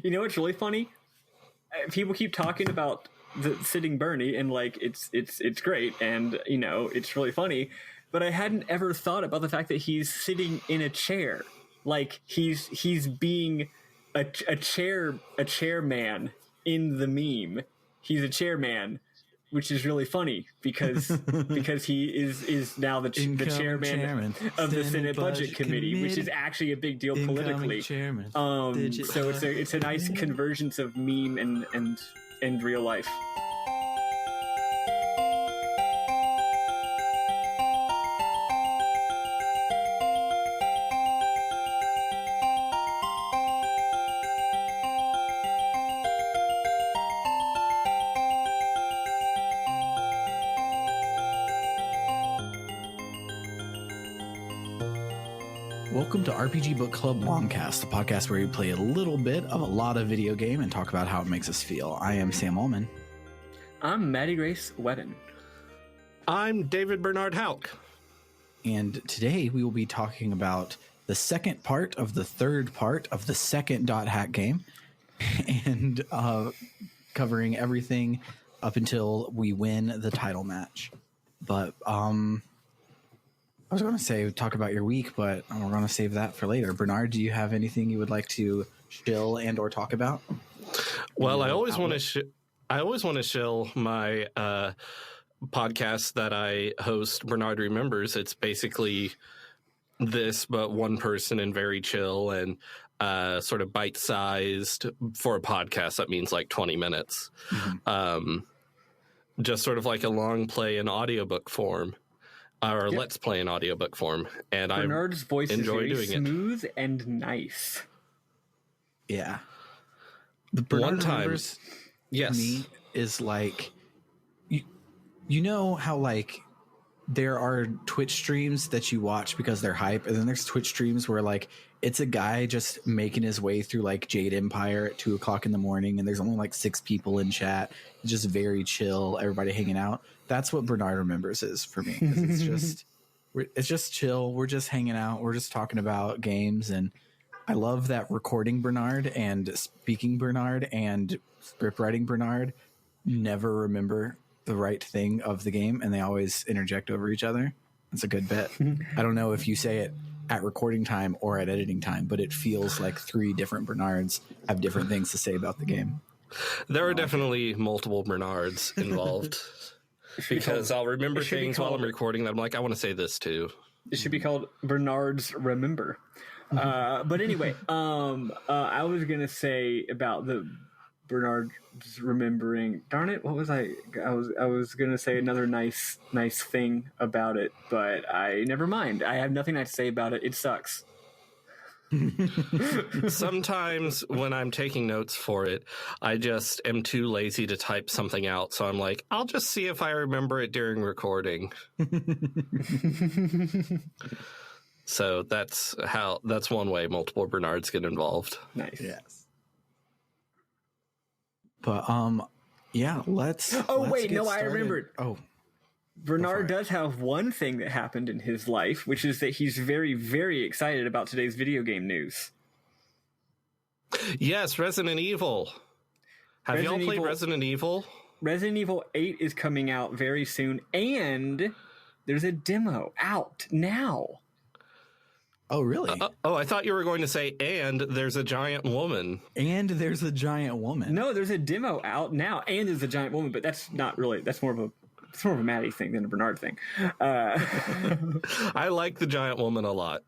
You know what's really funny? People keep talking about the sitting Bernie, and like it's great, and you know it's really funny. But I hadn't ever thought about the fact that he's sitting in a chair, like he's being a chairman in the meme. He's a chairman, which is really funny because he is now the chairman of the Senate Budget Committee, which is actually a big deal politically. So it's a nice convergence of meme and real life. Welcome to RPG Book Club Longcast, the podcast where we play a little bit of a lot of video game and talk about how it makes us feel. I am Sam Ullman. I'm Maddie Grace Whedon. I'm David Bernard Houck. And today we will be talking about the second part of the third part of the second Dot Hack game and covering everything up until we win the title match. But I was going to say talk about your week, but we're going to save that for later. Bernard, do you have anything you would like to shill and or talk about? Well, I always want to shill my podcast that I host, Bernard Remembers. It's basically this, but one person and very chill and sort of bite-sized. For a podcast, that means like 20 minutes. Mm-hmm. Just sort of like a long play in audiobook form. Or yep. Let's play in audiobook form, and Bernard's voice enjoy is very doing smooth and nice. Yeah, the Bernard one time, Remembers yes, to me is like you know how like there are Twitch streams that you watch because they're hype, and then there's Twitch streams where like it's a guy just making his way through like Jade Empire at 2:00 in the morning, and there's only like 6 people in chat. It's just very chill, everybody hanging out. That's what Bernard Remembers is for me. It's just chill. We're just hanging out. We're just talking about games, and I love that recording Bernard and speaking Bernard and script writing Bernard never remember the right thing of the game, and they always interject over each other. It's a good bit. I don't know if you say it at recording time or at editing time, but it feels like 3 different Bernards have different things to say about the game. There are definitely multiple Bernards involved. Because I'll remember things while I'm recording that I'm like, I want to say this too. It should be called Bernard's Remember. But anyway, I was going to say about the Bernard's remembering. Darn it, what was I was going to say another nice thing about it, but never mind. I have nothing nice to say about it. It sucks. Sometimes when I'm taking notes for it, I just am too lazy to type something out. So I'm like, I'll just see if I remember it during recording. So that's one way multiple Bernards get involved. Nice. Yes. But yeah, let's I remembered. Oh. Bernard does have one thing that happened in his life, which is that he's very, very excited about today's video game news. Yes, Resident Evil. Have y'all played Resident Evil? Resident Evil 8 is coming out very soon, and there's a demo out now. Oh, really? I thought you were going to say, and there's a giant woman. And there's a giant woman. No, there's a demo out now, and there's a giant woman, but that's not really, it's more of a Maddie thing than a Bernard thing. I like the giant woman a lot.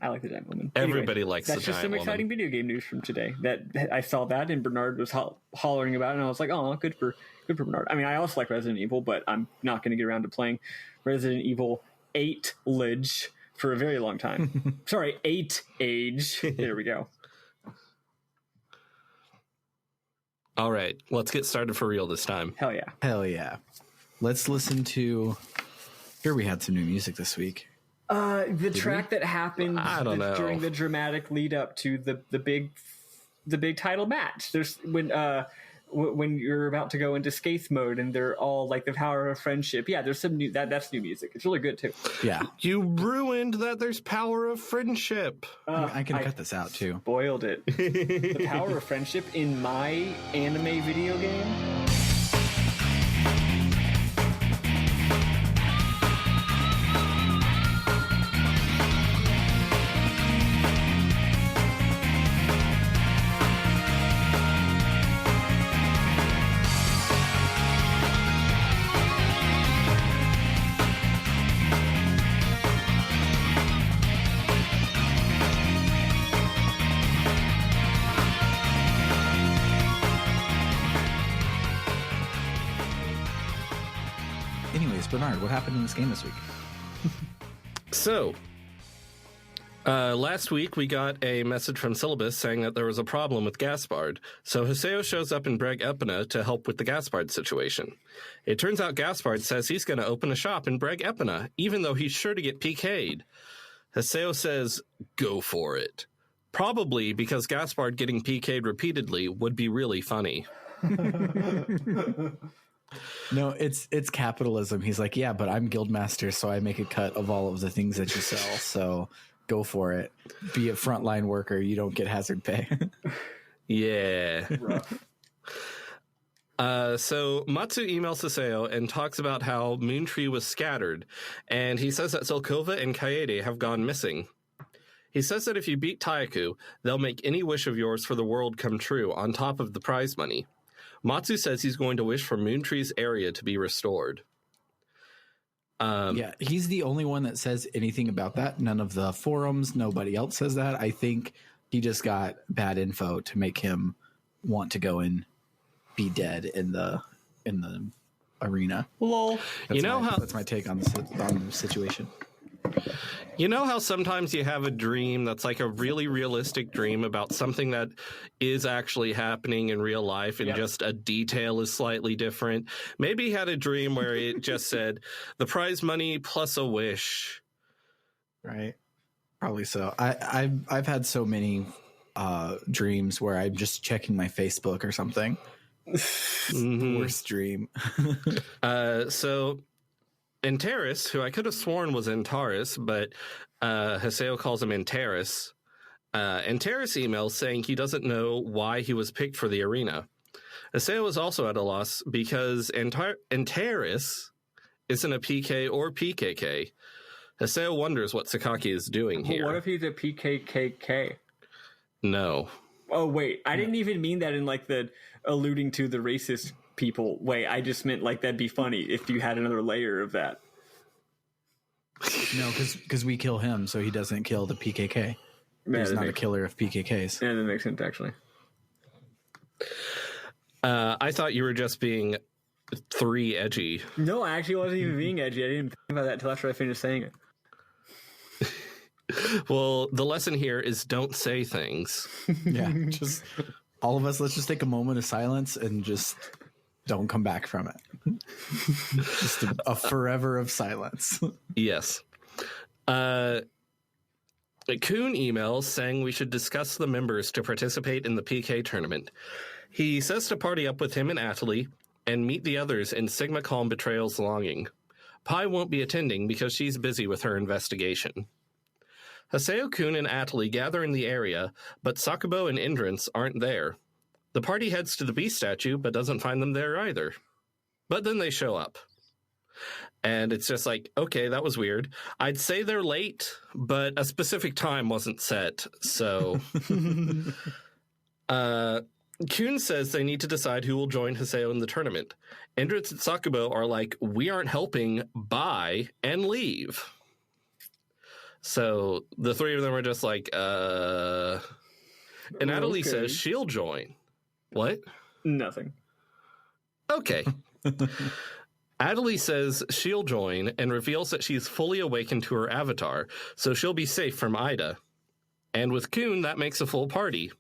I like the giant woman. Everybody likes the giant woman. That's just some exciting video game news from today. That I saw that, and Bernard was hollering about it, and I was like, oh, good for Bernard. I mean, I also like Resident Evil, but I'm not going to get around to playing Resident Evil 8 Lich for a very long time. Sorry, 8 Age. There we go. All right, let's get started for real this time. Hell yeah. Hell yeah. Let's listen to... Sure, we had some new music this week. The track that happened during the dramatic lead up to the big title match. There's when when you're about to go into Skaith mode and they're all like the power of friendship. Yeah, there's some new that's new music. It's really good too. Yeah, you ruined that. There's power of friendship. I can cut this out too. Spoiled it. The power of friendship in my anime video game. Bernard, what happened in this game this week? So, last week we got a message from Syllabus saying that there was a problem with Gaspard. So Haseo shows up in Breg Epina to help with the Gaspard situation. It turns out Gaspard says he's going to open a shop in Breg Epina, even though he's sure to get PK'd. Haseo says, go for it. Probably because Gaspard getting PK'd repeatedly would be really funny. No, it's capitalism. He's like, yeah, but I'm guildmaster, so I make a cut of all of the things that you sell. So go for it. Be a frontline worker. You don't get hazard pay. Yeah. So Matsu emails Haseo and talks about how Moontree was scattered, and he says that Zelkova and Kaede have gone missing. He says that if you beat Tayaku, they'll make any wish of yours for the world come true on top of the prize money. Matsu says he's going to wish for Moontree's area to be restored. Yeah, he's the only one that says anything about that. None of the forums, nobody else says that. I think he just got bad info to make him want to go and be dead in the arena. Lol. That's my take on the situation. You know how sometimes you have a dream that's like a really realistic dream about something that is actually happening in real life and just a detail is slightly different? Maybe he had a dream where it just said the prize money plus a wish. Right. Probably so. I've had so many dreams where I'm just checking my Facebook or something. The worst dream. So Antares, who I could have sworn was Antares, but Haseo calls him Antares. Antares emails saying he doesn't know why he was picked for the arena. Haseo is also at a loss because Antares isn't a PK or PKK. Haseo wonders what Sakaki is doing here. What if he's a PKKK? No. Oh, wait. I didn't even mean that in like the alluding to the racist people way. I just meant like that'd be funny if you had another layer of that. No, because we kill him, so he doesn't kill the PKK. He's not a killer of PKKs. Yeah, that makes sense, actually. I thought you were just being 3 edgy. No, I actually wasn't even being edgy. I didn't think about that until after I finished saying it. Well, the lesson here is don't say things. Yeah, just all of us, let's just take a moment of silence and just don't come back from it. Just a forever of silence. Yes. Kuhn emails saying we should discuss the members to participate in the PK tournament. He says to party up with him and Atali and meet the others in Sigma Calm Betrayal's Longing. Pai won't be attending because she's busy with her investigation. Haseo Kuhn and Atali gather in the area, but Sakubo and Indrance aren't there. The party heads to the beast statue, but doesn't find them there either. But then they show up. And it's just like, okay, that was weird. I'd say they're late, but a specific time wasn't set, so... Kuhn says they need to decide who will join Haseo in the tournament. Indrance and Sakubo are like, we aren't helping, bye, and leave. So the 3 of them are just like, And Atali says she'll join. What? Nothing. Okay. Atali says she'll join and reveals that she's fully awakened to her avatar, so she'll be safe from Ida. And with Kuhn, that makes a full party.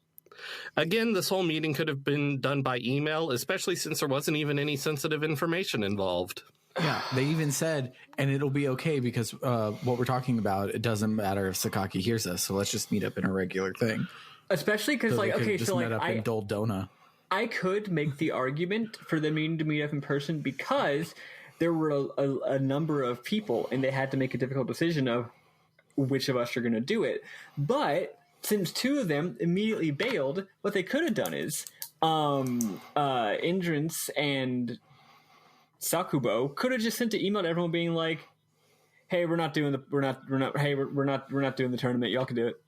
Again, this whole meeting could have been done by email, especially since there wasn't even any sensitive information involved. Yeah, they even said, and it'll be okay because what we're talking about, it doesn't matter if Sakaki hears us, so let's just meet up in a regular thing. Especially because, so like, okay, just so met like up in Doldona. I could make the argument for them needing to meet up in person because there were a number of people and they had to make a difficult decision of which of us are going to do it. But since 2 of them immediately bailed, what they could have done is Indrance and Sakubo could have just sent an email to everyone being like, "Hey, we're not doing the tournament. Y'all can do it."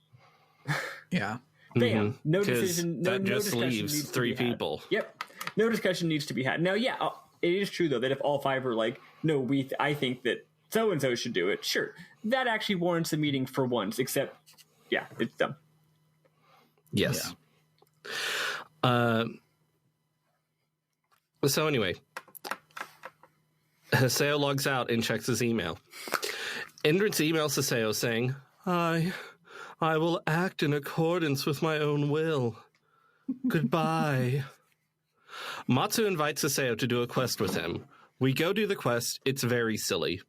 Yeah. Bam. No decision. That no just discussion leaves needs to 3 be had. people. Yep. No discussion needs to be had. Now, yeah, it is true though that if all 5 are like, "No, I think that so and so should do it," sure, that actually warrants a meeting for once. Except, yeah, it's dumb. Yes. Yeah. So anyway, Haseo logs out and checks his email. Indrance emails Haseo saying, I will act in accordance with my own will. Goodbye. Matsu invites Haseo to do a quest with him. We go do the quest. It's very silly.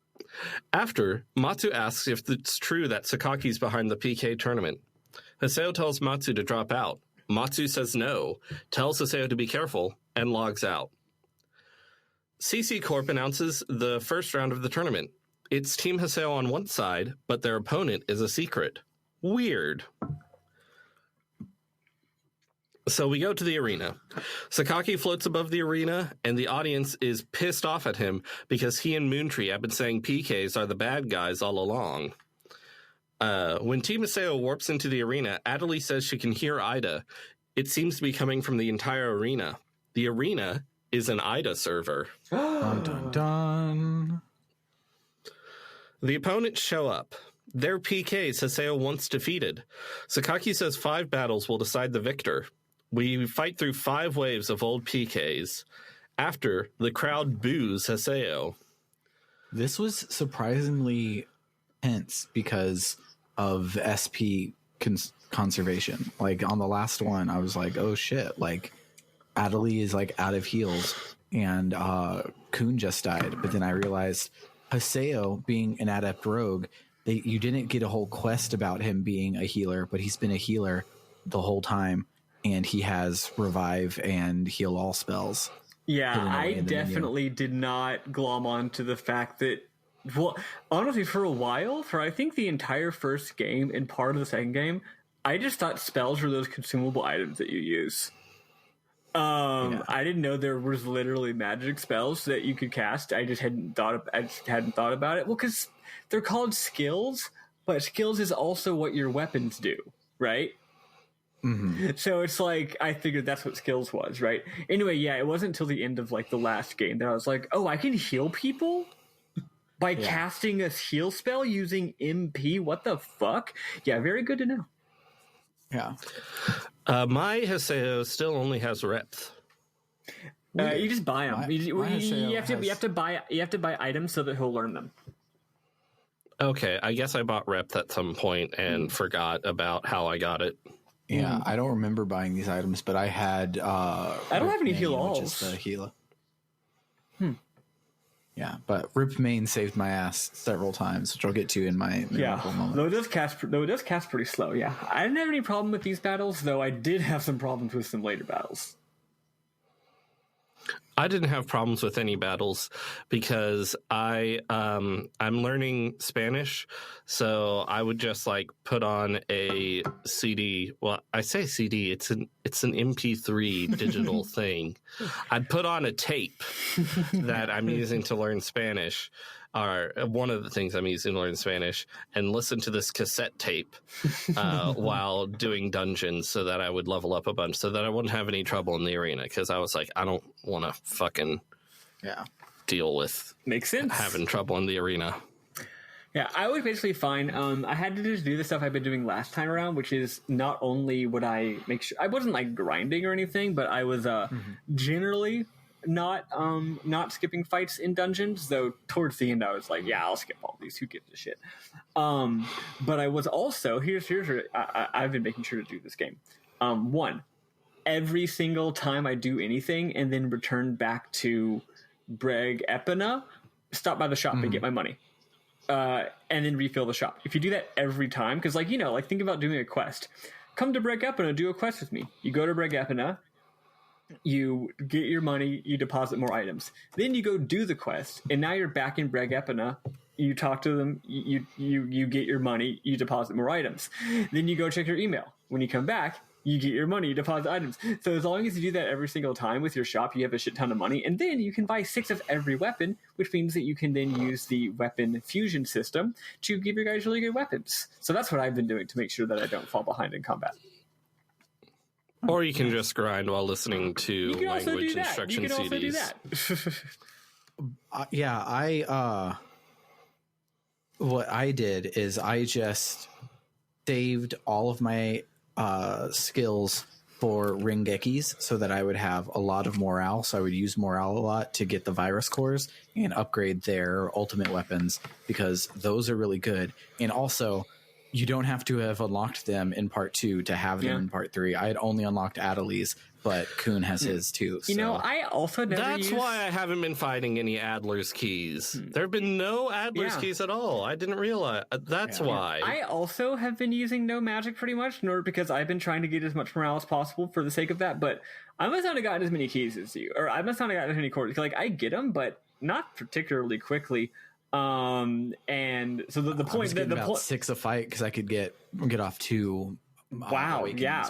After, Matsu asks if it's true that Sakaki's behind the PK tournament. Haseo tells Matsu to drop out. Matsu says no, tells Haseo to be careful, and logs out. CC Corp announces the first round of the tournament. It's Team Haseo on one side, but their opponent is a secret. Weird. So we go to the arena. Sakaki floats above the arena, and the audience is pissed off at him because he and Moontree have been saying PKs are the bad guys all along. When Team Haseo warps into the arena, Adelie says she can hear Ida. It seems to be coming from the entire arena. The arena is an Ida server. Dun, dun, dun. The opponents show up. They're PKs Haseo once defeated. Sakaki says 5 battles will decide the victor. We fight through 5 waves of old PKs. After, the crowd boos Haseo. This was surprisingly tense because of SP conservation. Like on the last one, I was like, oh shit, like Adelie is like out of heals and Kun just died. But then I realized Haseo being an adept rogue, you didn't get a whole quest about him being a healer, but he's been a healer the whole time, and he has revive and heal all spells. Yeah, I definitely did not glom on to the fact that, well, honestly, for a while, for I think the entire first game and part of the second game, I just thought spells were those consumable items that you use. I didn't know there was literally magic spells that you could cast. I just hadn't thought about it. Well, because they're called skills, but skills is also what your weapons do, right? Mm-hmm. So it's like, I figured that's what skills was, right? Anyway, yeah, it wasn't until the end of like the last game that I was like, oh, I can heal people by casting a heal spell using MP? What the fuck? Yeah, very good to know. Yeah. My Haseo still only has reps. You just buy them. You have to buy items so that he'll learn them. Okay, I guess I bought rep at some point and forgot about how I got it. Yeah, I don't remember buying these items, but I had. I don't have any heal alls. Which is the healer. Yeah, but Rip Main saved my ass several times, which I'll get to in my moment. Though it does cast pretty slow. Yeah, I didn't have any problem with these battles, though I did have some problems with some later battles. I didn't have problems with any battles because I'm learning Spanish, so I would just like put on a CD. Well, I say CD, it's an MP3 digital thing. I'd put on a tape that I'm using to learn Spanish, or one of the things I'm using to learn Spanish, and listen to this cassette tape while doing dungeons so that I would level up a bunch, so that I wouldn't have any trouble in the arena, because I was like, I don't want to fucking deal with makes sense having trouble in the arena. Yeah, I was basically fine. I had to just do the stuff I've been doing last time around, which is not only would I make sure I wasn't like grinding or anything, but I was generally not skipping fights in dungeons, though towards the end I was like, yeah, I'll skip all these, who gives a shit. But I was also here's what I've been making sure to do this game. One, every single time I do anything and then return back to Breg Epina, stop by the shop and get my money. And then refill the shop. If you do that every time, because like, think about doing a quest. Come to Breg Epina, do a quest with me. You go to Breg Epina, You get your money, you deposit more items. Then you go do the quest, and now you're back in Breg Epina. You talk to them, you get your money, you deposit more items. Then you go check your email. When you come back, you get your money, you deposit items. So as long as you do that every single time with your shop, you have a shit ton of money. And then you can buy 6 of every weapon, which means that you can then use the weapon fusion system to give your guys really good weapons. So that's what I've been doing to make sure that I don't fall behind in combat. Or you can just grind while listening to language instruction CDs. You can also do that. What I did is I just saved all of my skills for Ringekis so that I would have a lot of morale. So I would use morale a lot to get the virus cores and upgrade their ultimate weapons, because those are really good. And also, you don't have to have unlocked them in part 2 to have them in part 3. I had only unlocked Adeli's, but Kuhn has his too. You know, I also never That's why I haven't been fighting any Adler's keys. There have been no Adler's keys at all. I didn't realize. That's why. I also have been using no magic pretty much, nor because I've been trying to get as much morale as possible for the sake of that, but I must not have gotten as many keys as you, or I must not have gotten as many cores. Like, I get them, but not particularly quickly. And so the point that the about 6 a fight because I could get off 2. Wow, yeah,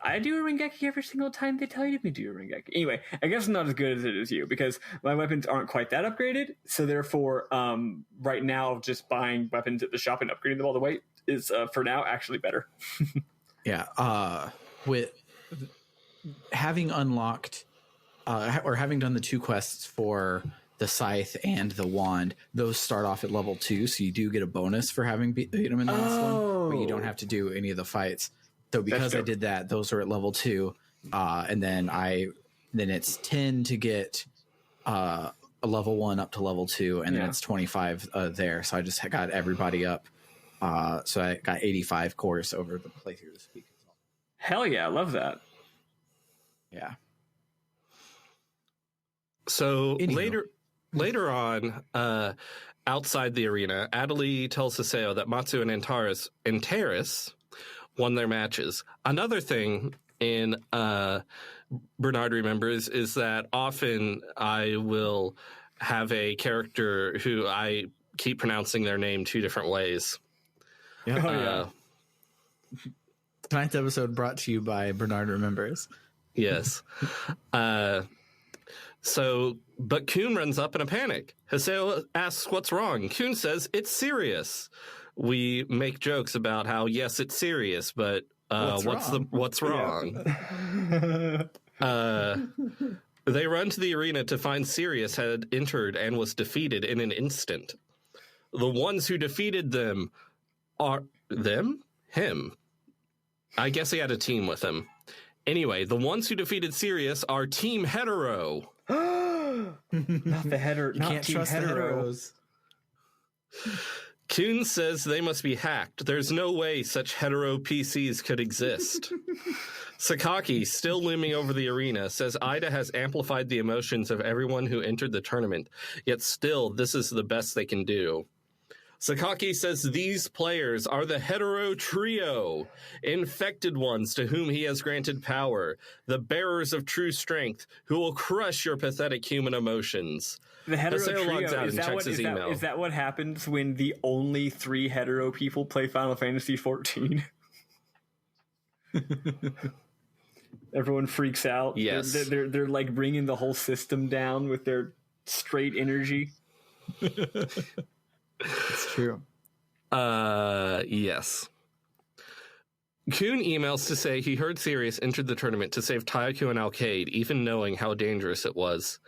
I do a Ringeki every single time they tell you to do a Ringeki. Anyway, I guess I'm not as good as it is you, because my weapons aren't quite that upgraded. So therefore, right now, just buying weapons at the shop and upgrading them all the way is, for now, actually better. Yeah. With having unlocked or having done the 2 quests for the scythe and the wand, those start off at level 2, so you do get a bonus for having beat them in the last one, but you don't have to do any of the fights. So because I did that, those are at level 2, and then it's 10 to get a level 1 up to level 2, and then it's 25 there. So I just got everybody up. So I got 85 cores over the playthrough this week. Hell yeah, I love that. Yeah. So later on, outside the arena, Adeli tells Hiseo that Matsu and Antares won their matches. Another thing in Bernard Remembers is that often I will have a character who I keep pronouncing their name 2 different ways. Yeah. Tonight's episode brought to you by Bernard Remembers. Yes. But Kuhn runs up in a panic. Hiseo asks what's wrong. Kuhn says it's serious. We make jokes about how, yes, it's serious, but what's wrong? They run to the arena to find Sirius had entered and was defeated in an instant. The ones who defeated them are him. I guess he had a team with him. Anyway, the ones who defeated Sirius are Team Hetero. Not the header. You can't trust the heteros. Kuhn says they must be hacked. There's no way such hetero PCs could exist. Sakaki, still looming over the arena, says Ida has amplified the emotions of everyone who entered the tournament, yet still this is the best they can do. Sakaki says these players are the hetero trio, infected ones to whom he has granted power, the bearers of true strength, who will crush your pathetic human emotions. The hetero trio, is that what happens when the only 3 hetero people play Final Fantasy XIV? Everyone freaks out. Yes. They're like bringing the whole system down with their straight energy. It's true. Yes. Kuhn emails to say he heard Sirius entered the tournament to save Taiyaku and Alcade, even knowing how dangerous it was.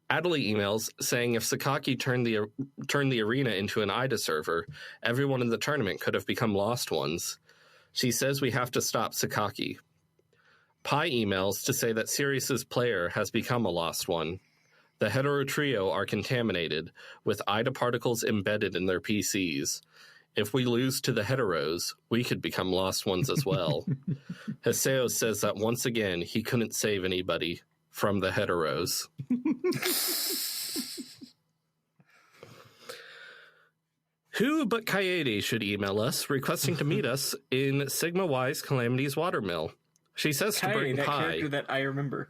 Adeli emails saying if Sakaki turned the arena into an Ida server, everyone in the tournament could have become lost ones. She says we have to stop Sakaki. Pi emails to say that Sirius's player has become a lost one. The hetero trio are contaminated, with Ida particles embedded in their PCs. If we lose to the heteros, we could become lost ones as well. Hiseo says that once again, he couldn't save anybody from the heteros. Who but Kaede should email us requesting to meet us in Sigma Y's Calamity's watermill? She says to Kaede, bring that pie. character that I remember.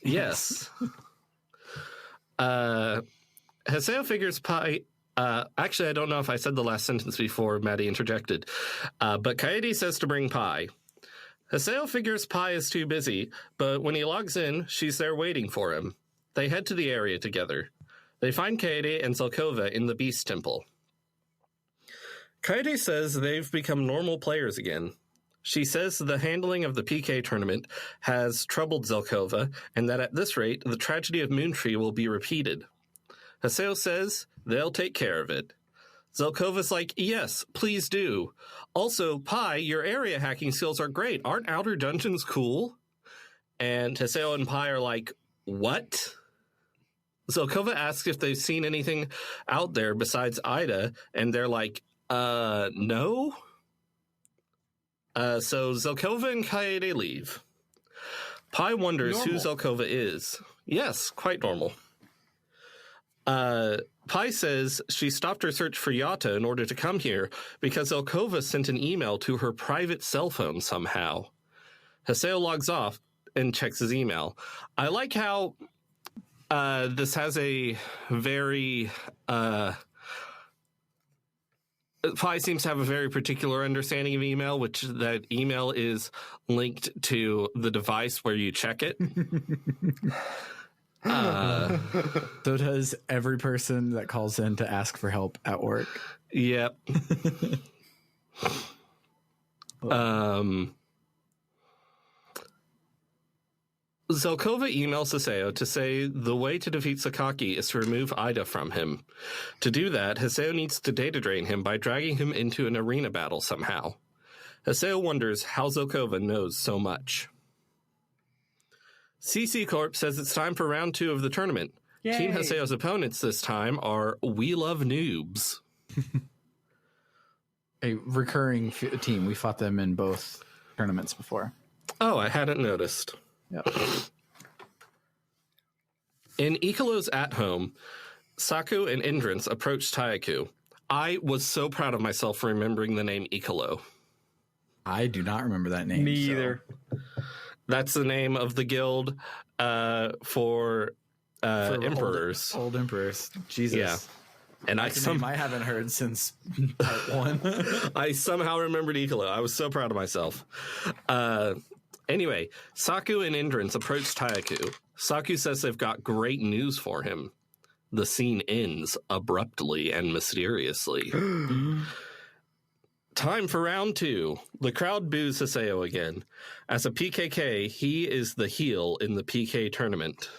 Yes. Haseo figures pie. Actually, I don't know if I said the last sentence before Maddie interjected. But Kaede says to bring pie. Haseo figures Pi is too busy, but when he logs in, she's there waiting for him. They head to the area together. They find Kaede and Zelkova in the Beast Temple. Kaede says they've become normal players again. She says the handling of the PK tournament has troubled Zelkova, and that at this rate, the tragedy of Moontree will be repeated. Haseo says they'll take care of it. Zelkova's like, yes, please do. Also, Pi, your area hacking skills are great. Aren't outer dungeons cool? And Haseo and Pi are like, what? Zelkova asks if they've seen anything out there besides Ida, and they're like, no? So Zelkova and Kaede leave. Pi wonders who Zelkova is. Yes, quite normal. Pi says she stopped her search for Yata in order to come here because Zelkova sent an email to her private cell phone somehow. Haseo logs off and checks his email. I like how this has a very... Pi seems to have a very particular understanding of email, which that email is linked to the device where you check it. So does every person that calls in to ask for help at work. Yep. Zelkova emails Haseo to say the way to defeat Sakaki is to remove Ida from him. To do that, Haseo needs to data drain him by dragging him into an arena battle somehow. Haseo wonders how Zelkova knows so much. CC Corp says it's time for round 2 of the tournament. Yay. Team Haseo's opponents this time are We Love Noobs. A recurring team. We fought them in both tournaments before. Oh, I hadn't noticed. Yep. In Ikelo's At Home, Saku and Indrance approach Taiaku. I was so proud of myself for remembering the name Ikelo. I do not remember that name. Me either. That's the name of the guild for emperors. Old emperors. Jesus. Yeah. And I haven't heard since part 1. I somehow remembered Ikelo. I was so proud of myself. Anyway, Saku and Indrance approach Taiaku. Saku says they've got great news for him. The scene ends abruptly and mysteriously. Time for round 2. The crowd boos Haseo again. As a PKK, he is the heel in the PK tournament.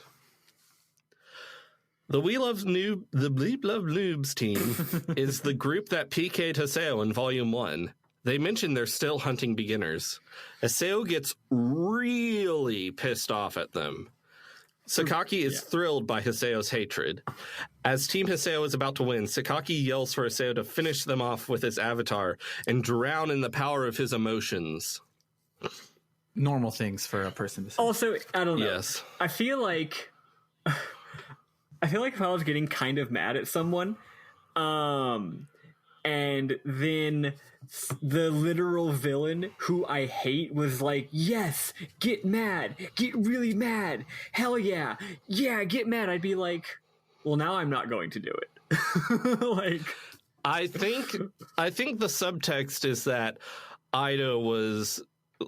The We Love Noobs team is the group that PK'd Haseo in Volume 1. They mention they're still hunting beginners. Haseo gets really pissed off at them. Sakaki is thrilled by Haseo's hatred. As Team Haseo is about to win, Sakaki yells for Haseo to finish them off with his avatar and drown in the power of his emotions. Normal things for a person to say. Also, I don't know. Yes. I feel like if I was getting kind of mad at someone, and then the literal villain who I hate was like, yes, get mad, get really mad, hell yeah, get mad. I'd be like, well, now I'm not going to do it. Like, I think the subtext is that Ida was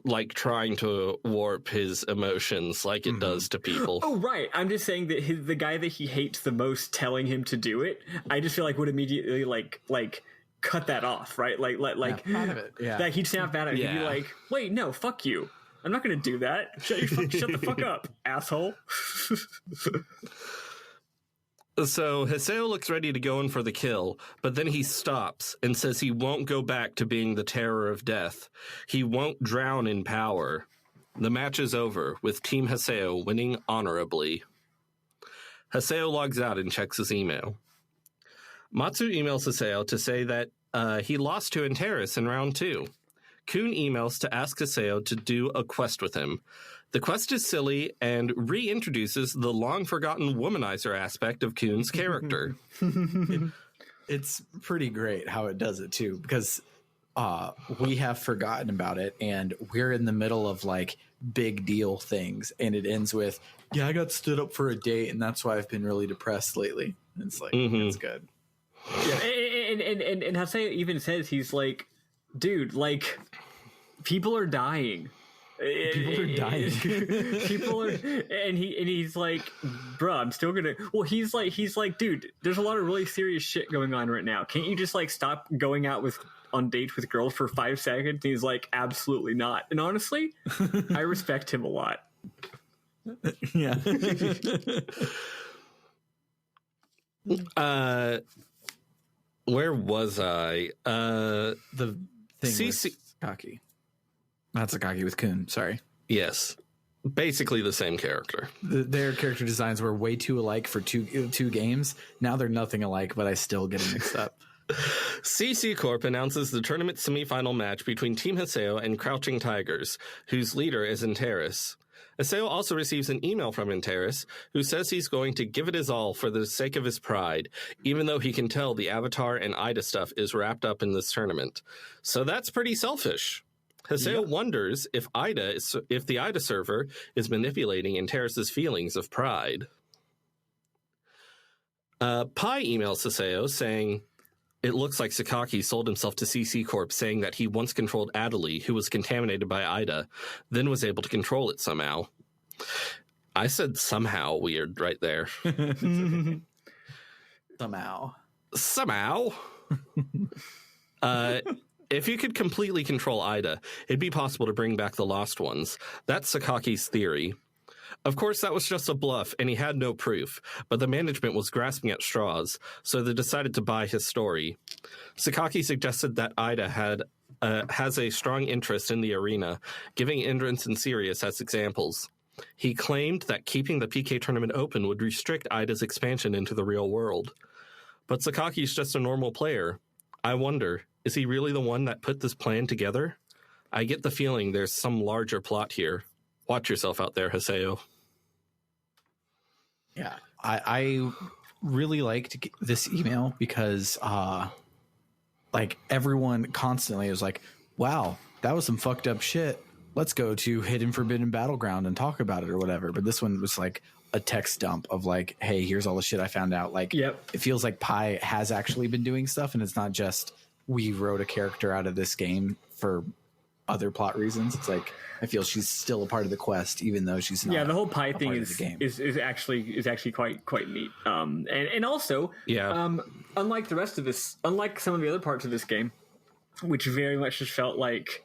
like trying to warp his emotions like it does to people. Oh, right. I'm just saying that the guy that he hates the most telling him to do it, I just feel like would immediately like cut that off, right? Like that he'd snap at it. He'd be like, "Wait, no, fuck you! I'm not going to do that. Shut the fuck up, asshole." So Haseo looks ready to go in for the kill, but then he stops and says he won't go back to being the terror of death. He won't drown in power. The match is over, with Team Haseo winning honorably. Haseo logs out and checks his email. Matsu emails Haseo to say that he lost to Antares in round 2. Kun emails to ask Haseo to do a quest with him. The quest is silly and reintroduces the long-forgotten womanizer aspect of Kun's character. It's pretty great how it does it, too, because we have forgotten about it, and we're in the middle of like big deal things, and it ends with, yeah, I got stood up for a date, and that's why I've been really depressed lately. And it's like, it's good. Yeah, and Haseo even says, he's like, dude, like, people are dying. People are dying. People are, and he's like, bro, I'm still gonna. Well, he's like, dude, there's a lot of really serious shit going on right now. Can't you just like stop going out on dates with girls for 5 seconds? And he's like, absolutely not. And honestly, I respect him a lot. Yeah. Where was I? The thing CC with Sakaki. Not Sakaki, with Kun. Sorry. Yes. Basically the same character. Their character designs were way too alike for two games. Now they're nothing alike, but I still get them mixed up. CC Corp announces the tournament semifinal match between Team Haseo and Crouching Tigers, whose leader is Antares. Haseo also receives an email from Antares, who says he's going to give it his all for the sake of his pride, even though he can tell the Avatar and Ida stuff is wrapped up in this tournament. So that's pretty selfish. Haseo wonders if the Ida server is manipulating Antares' feelings of pride. Pi emails Haseo saying, it looks like Sakaki sold himself to CC Corp, saying that he once controlled Adelie, who was contaminated by Ida, then was able to control it somehow. I said somehow weird right there. Somehow. If you could completely control Ida, it'd be possible to bring back the Lost Ones. That's Sakaki's theory. Of course, that was just a bluff, and he had no proof, but the management was grasping at straws, so they decided to buy his story. Sakaki suggested that Ida has a strong interest in the arena, giving Endurance and Sirius as examples. He claimed that keeping the PK tournament open would restrict Ida's expansion into the real world. But Sakaki's just a normal player. I wonder, is he really the one that put this plan together? I get the feeling there's some larger plot here. Watch yourself out there, Haseo. Yeah, I really liked this email because, like, everyone constantly was like, wow, that was some fucked up shit. Let's go to Hidden Forbidden Battleground and talk about it or whatever. But this one was like a text dump of like, hey, here's all the shit I found out. Like, It feels like Pi has actually been doing stuff, and it's not just we wrote a character out of this game for other plot reasons. It's like, I feel she's still a part of the quest, even though she's not. Yeah, the whole Pi thing is actually quite neat. And also, unlike the rest of this, unlike some of the other parts of this game, which very much just felt like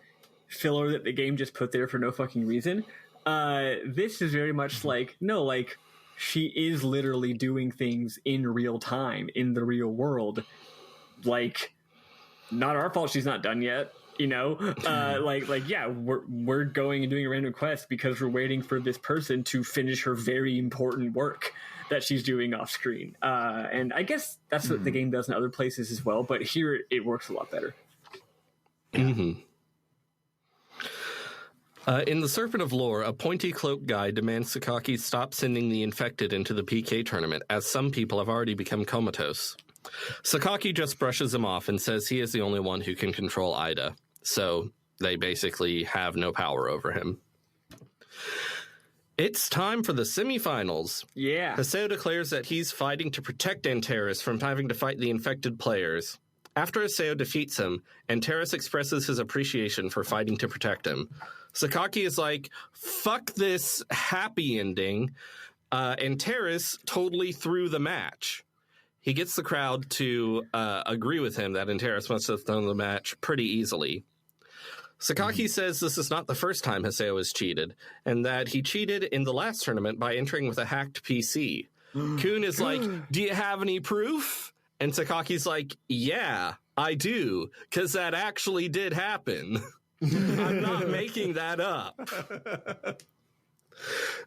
filler that the game just put there for no fucking reason, this is very much like, no, like, she is literally doing things in real time in the real world. Like, not our fault she's not done yet. You know, we're going and doing a random quest because we're waiting for this person to finish her very important work that she's doing off screen. And I guess that's what the game does in other places as well. But here it works a lot better. Mm-hmm. In the Serpent of Lore, a pointy cloak guy demands Sakaki stop sending the infected into the PK tournament, as some people have already become comatose. Sakaki just brushes him off and says he is the only one who can control Ida. So they basically have no power over him. It's time for the semifinals. Yeah. Haseo declares that he's fighting to protect Antares from having to fight the infected players. After Haseo defeats him, Antares expresses his appreciation for fighting to protect him. Sakaki is like, fuck this happy ending. Antares totally threw the match. He gets the crowd to agree with him that Antares must have thrown the match pretty easily. Sakaki says this is not the first time Haseo has cheated, and that he cheated in the last tournament by entering with a hacked PC. Kun is like, do you have any proof? And Sakaki's like, yeah, I do, because that actually did happen. I'm not making that up.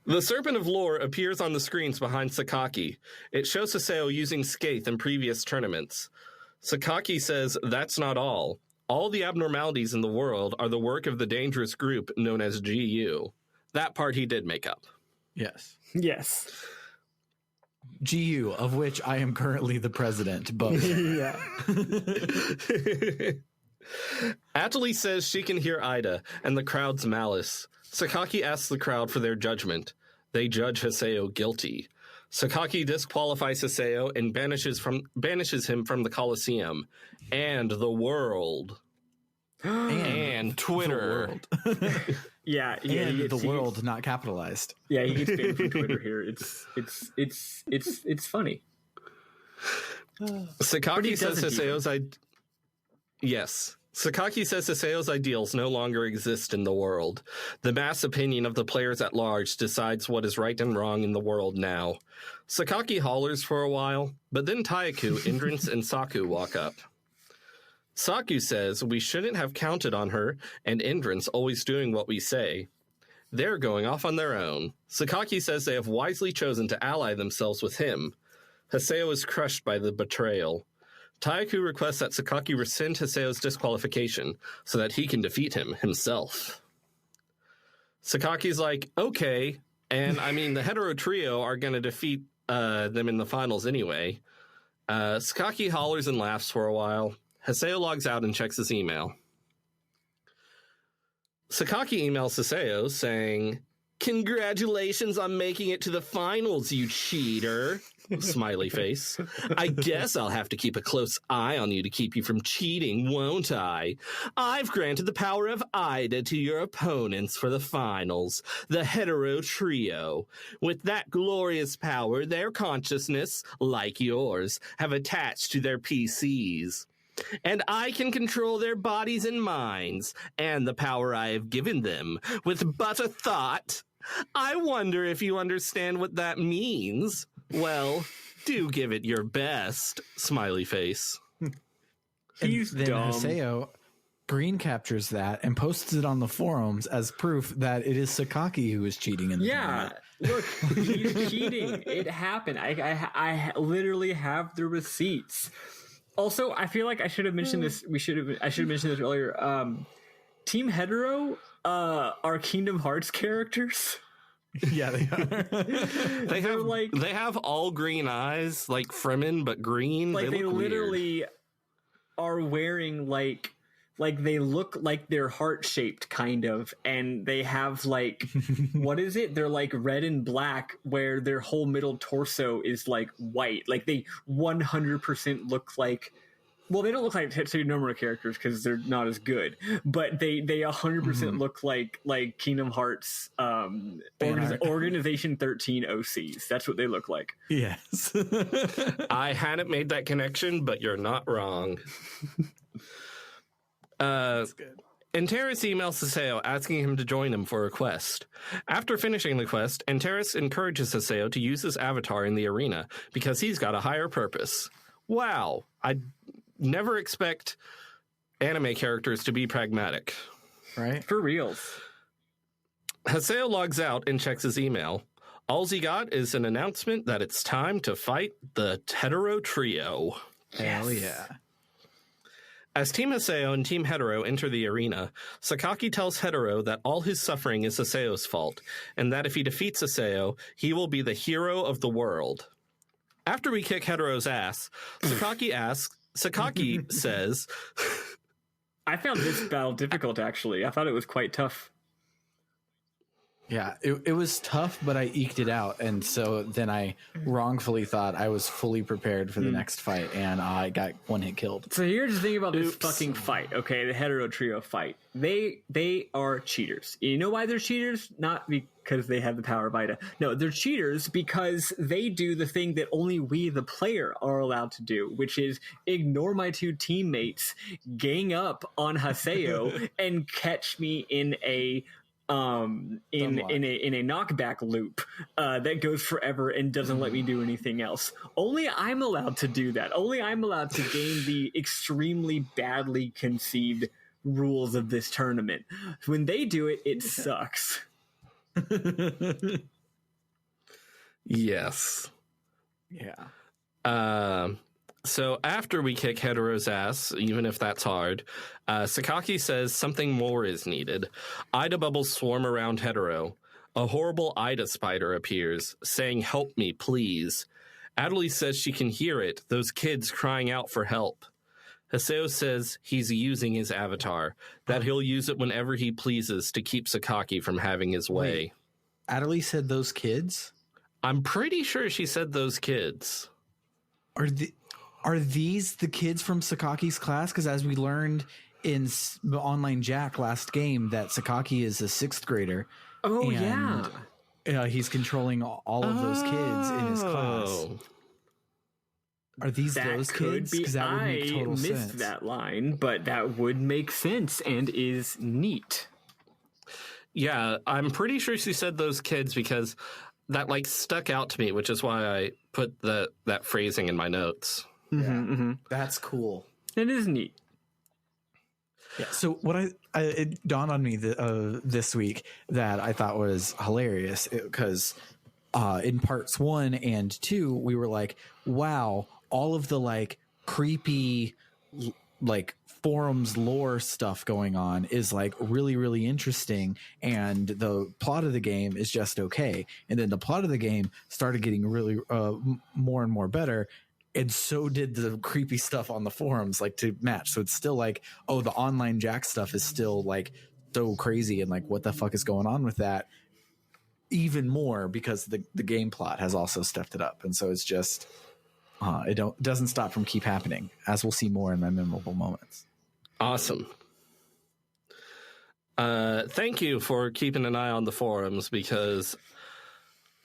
The Serpent of Lore appears on the screens behind Sakaki. It shows Haseo using Skaith in previous tournaments. Sakaki says that's not all. All the abnormalities in the world are the work of the dangerous group known as GU. That part he did make up. Yes. Yes. GU, of which I am currently the president. But yeah. Atali says she can hear Ida and the crowd's malice. Sakaki asks the crowd for their judgment. They judge Haseo guilty. Sakaki disqualifies Haseo and banishes him from the Colosseum and the world. And Twitter. Yeah, and the world not capitalized. Yeah, he gets banned from Twitter here. It's funny. Sakaki says Sakaki says Haseo's ideals no longer exist in the world. The mass opinion of the players at large decides what is right and wrong in the world now. Sakaki hollers for a while, but then Taiaku, Indrance, and Saku walk up. Saku says we shouldn't have counted on her and Indrance always doing what we say. They're going off on their own. Sakaki says they have wisely chosen to ally themselves with him. Haseo is crushed by the betrayal. Taiaku requests that Sakaki rescind Haseo's disqualification so that he can defeat him himself. Sakaki's like, okay, and I mean, the hetero trio are going to defeat them in the finals anyway. Sakaki hollers and laughs for a while. Haseo logs out and checks his email. Sakaki emails Haseo saying, "Congratulations on making it to the finals, you cheater." Smiley face. "I guess I'll have to keep a close eye on you to keep you from cheating, won't I? I've granted the power of Ida to your opponents for the finals, the hetero trio. With that glorious power, their consciousness, like yours, have attached to their PCs. And I can control their bodies and minds, and the power I have given them, with but a thought. I wonder if you understand what that means. Well, do give it your best." Smiley face. He's then dumb. Haseo green captures that and posts it on the forums as proof that it is Sakaki who is cheating in the tournament. Look, he's cheating. It happened. I literally have the receipts. Also, I feel like I should have mentioned this. I should have mentioned this earlier. Team Hetero are Kingdom Hearts characters. Yeah, they are. They have all green eyes, like Fremen, but green. Like they look literally weird. are wearing like they look like they're heart shaped kind of, and they have like what is it? They're like red and black, where their whole middle torso is like white. Like they 100% look like. Well, they don't look like Tetsuya Nomura characters because they're not as good, but they 100% look like Kingdom Hearts Organization 13 OCs. That's what they look like. Yes. I hadn't made that connection, but you're not wrong. That's good. Antares emails Haseo asking him to join him for a quest. After finishing the quest, Antares encourages Haseo to use his avatar in the arena because he's got a higher purpose. Wow, I never expect anime characters to be pragmatic. Right? For reals. Haseo logs out and checks his email. All he got is an announcement that it's time to fight the hetero trio. Hell yeah. As Team Haseo and Team Hetero enter the arena, Sakaki tells Hetero that all his suffering is Haseo's fault, and that if he defeats Haseo, he will be the hero of the world. After we kick Hetero's ass, Sakaki says, I found this battle difficult, actually. I thought it was quite tough. Yeah, it was tough, but I eked it out. And so then I wrongfully thought I was fully prepared for the next fight, and I got one hit killed. So here's the thing about this fucking fight, okay? The hetero trio fight. They are cheaters. You know why they're cheaters? Not because they have the power of Ida. No, they're cheaters because they do the thing that only we, the player, are allowed to do, which is ignore my two teammates, gang up on Haseo, and catch me in a knockback loop that goes forever and doesn't let me do anything else. Only I'm allowed to do that. Only I'm allowed to game the extremely badly conceived rules of this tournament. When they do it, it sucks. Yes. Yeah. So after we kick Hetero's ass, even if that's hard, Sakaki says something more is needed. Ida bubbles swarm around Hetero. A horrible Ida spider appears, saying, "Help me, please." Adley says she can hear it, those kids crying out for help. Haseo says he's using his avatar, that he'll use it whenever he pleases to keep Sakaki from having his way. Wait, Adderley said those kids? I'm pretty sure she said those kids. Are these the kids from Sakaki's class? Because as we learned in the Online Jack last game, that Sakaki is a 6th grader. Oh, and, yeah. He's controlling all of those kids in his class. Are these That those could kids? be. Because that would make total I missed sense. that line, but that would make sense and is neat. Yeah, I'm pretty sure she said those kids because that like stuck out to me, which is why I put that phrasing in my notes. That's cool. It is neat. Yeah. So what it dawned on me this week that I thought was hilarious because in parts 1 and 2 we were like, wow, all of the like creepy like forums lore stuff going on is like really, really interesting, and the plot of the game is just okay. And then the plot of the game started getting really more and more better, and so did the creepy stuff on the forums, like to match. So it's still like, oh, the Online Jack stuff is still like so crazy, and like what the fuck is going on with that even more because the game plot has also stepped it up. And so it's just it doesn't stop from keep happening, as we'll see more in my memorable moments. Awesome. Thank you for keeping an eye on the forums, because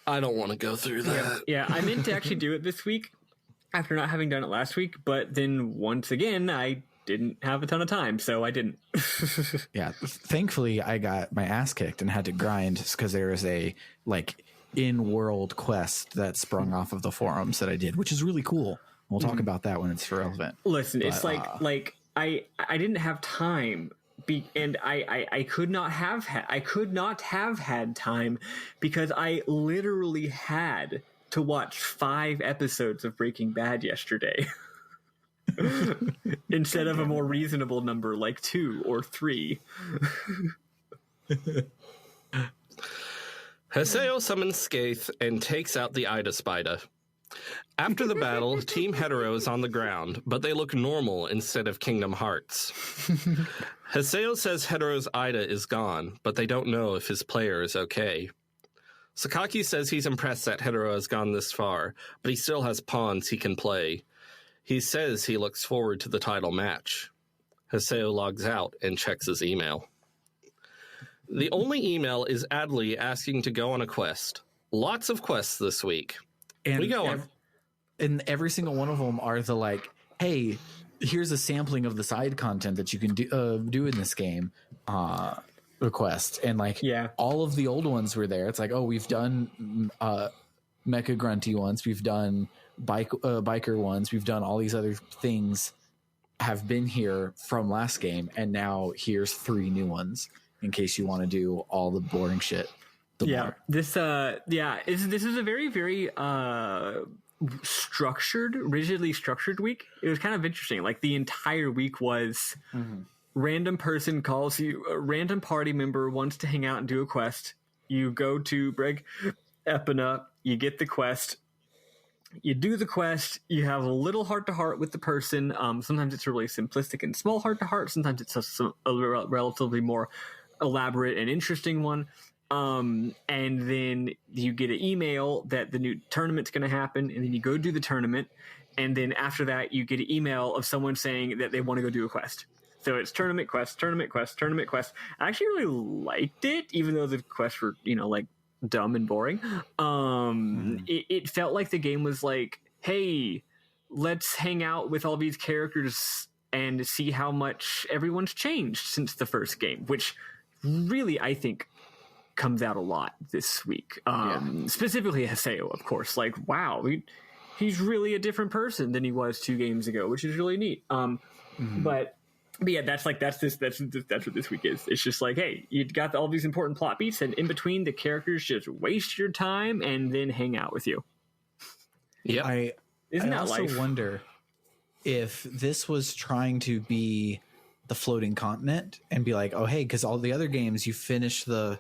I don't want to go through that. Yeah, I meant to actually do it this week after not having done it last week, but then once again, I didn't have a ton of time, so I didn't. Yeah, thankfully I got my ass kicked and had to grind because there is a like in-world quest that sprung off of the forums that I did, which is really cool. We'll talk about that when it's relevant. Listen, it's like I didn't have time, and I could not have had time because I literally had to watch 5 episodes of Breaking Bad yesterday. Instead of a more reasonable number like 2 or 3. Haseo summons Skaith and takes out the Ida Spider. After the battle, Team Hetero is on the ground, but they look normal instead of Kingdom Hearts. Haseo says Hetero's Ida is gone, but they don't know if his player is okay. Sakaki says he's impressed that Hetero has gone this far, but he still has pawns he can play. He says he looks forward to the title match. Haseo logs out and checks his email. The only email is Adley asking to go on a quest. Lots of quests this week. And we go on. And every single one of them are the like, hey, here's a sampling of the side content that you can do in this game request. And like, all of the old ones were there. It's like, oh, we've done Mecha Grunty ones, we've done biker ones, we've done all these other things have been here from last game, and now here's 3 new ones in case you want to do all the boring shit. This is a very, very rigidly structured week. It was kind of interesting. Like the entire week was random person calls you, a random party member wants to hang out and do a quest. You go to Breg Epina, you get the quest, you do the quest, you have a little heart-to-heart with the person. Sometimes it's a really simplistic and small heart-to-heart. Sometimes it's a relatively more elaborate and interesting one. And then you get an email that the new tournament's going to happen, and then you go do the tournament, and then after that you get an email of someone saying that they want to go do a quest. So it's tournament quest, tournament quest, tournament quest. I actually really liked it, even though the quests were, like dumb and boring. It felt like the game was like, hey, let's hang out with all these characters and see how much everyone's changed since the first game, which really, I think, comes out a lot this week. Specifically Haseo, of course. Like, wow, he's really a different person than he was 2 games ago, which is really neat. But yeah, that's what this week is. It's just like, hey, you got all these important plot beats, and in between, the characters just waste your time and then hang out with you. Yeah, I also wonder if this was trying to be the floating continent and be like, oh, hey, because all the other games you finish the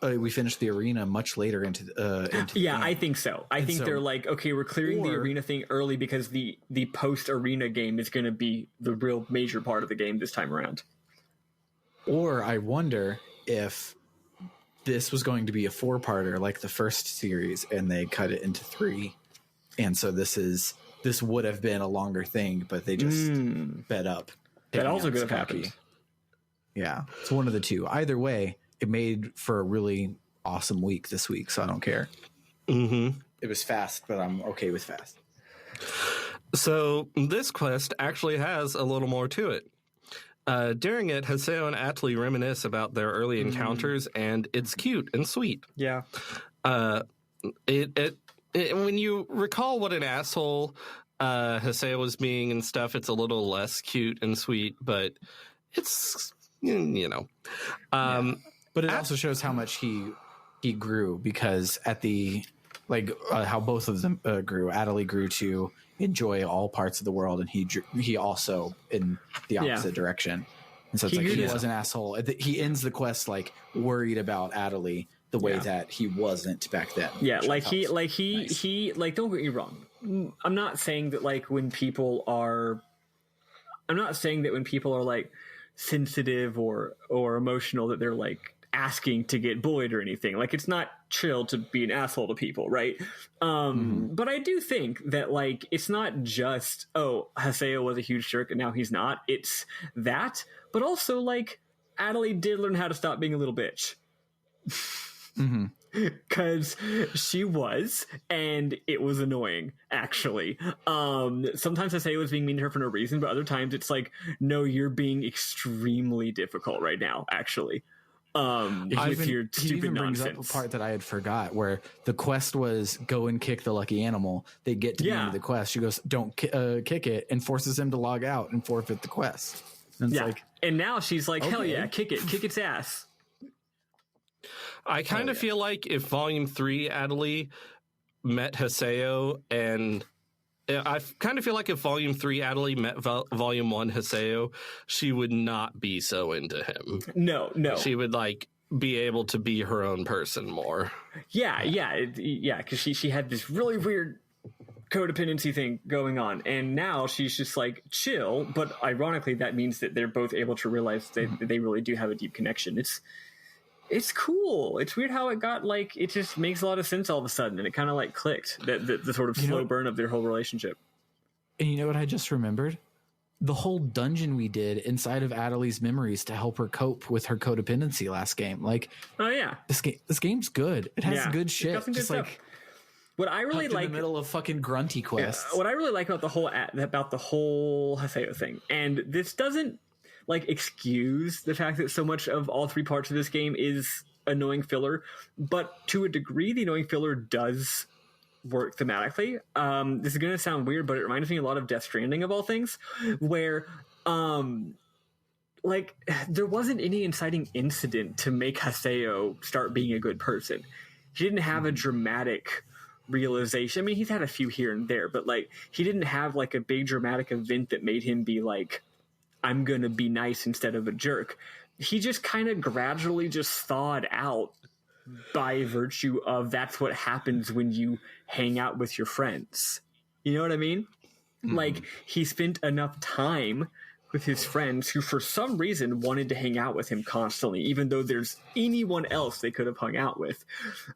we finished the arena much later into the game. I think so. I think they're like, okay, we're clearing the arena thing early because the post arena game is going to be the real major part of the game this time around. Or I wonder if this was going to be a 4-parter like the first series and they cut it into 3, and so this would have been a longer thing, but they just sped up. That also could have happened. Yeah, it's one of the two. Either way, it made for a really awesome week this week, so I don't care. Mm-hmm. It was fast, but I'm okay with fast. So this quest actually has a little more to it. During it, Haseo and Atli reminisce about their early encounters, and it's cute and sweet. Yeah. When you recall what an asshole Haseo was being and stuff, it's a little less cute and sweet, but it's, But it also shows how much he grew, because at the how both of them grew. Atli grew to enjoy all parts of the world, and he also in the opposite direction. And so it's he was an asshole. He ends the quest worried about Atli the way that he wasn't back then. Yeah, he don't get me wrong. I'm not saying that when people are sensitive or emotional that they're asking to get bullied or anything. It's not chill to be an asshole to people, right? But I do think that it's not just, Haseo was a huge jerk and now he's not. It's that, but also Atli did learn how to stop being a little bitch. Because she was, and it was annoying, actually. Sometimes Haseo was being mean to her for no reason, but other times it's no, you're being extremely difficult right now, actually. With your stupid nonsense. Brings up a part that I had forgot, where the quest was go and kick the lucky animal. They get to the end of the quest. She goes, don't kick it, and forces him to log out and forfeit the quest. And it's and now she's like, hell yeah, kick its ass. I kind of feel like if Volume 3 Atli met Haseo, and I kind of feel like if Volume 3 Atli met Volume 1 Haseo, she would not be so into him. No. She would be able to be her own person more. Yeah, because she had this really weird codependency thing going on, and now she's just chill, but ironically that means that they're both able to realize that they really do have a deep connection. It's cool. It's weird how it got it just makes a lot of sense all of a sudden, and it kind of clicked the sort of slow burn of their whole relationship. And you know what I just remembered? The whole dungeon we did inside of Atli's memories to help her cope with her codependency last game. Oh yeah, this game's good. It has good shit. Good just stuff. What I really like in the middle of fucking grunty quests. What I really like about the whole Haseo thing, and this doesn't excuse the fact that so much of all 3 parts of this game is annoying filler, but to a degree the annoying filler does work thematically. This is going to sound weird, but it reminds me a lot of Death Stranding of all things, where there wasn't any inciting incident to make Haseo start being a good person. He didn't have a dramatic realization. I mean, he's had a few here and there, but he didn't have a big dramatic event that made him be I'm gonna be nice instead of a jerk. He just kind of gradually just thawed out by virtue of that's what happens when you hang out with your friends. You know what I mean? He spent enough time with his friends who for some reason wanted to hang out with him constantly, even though there's anyone else they could have hung out with.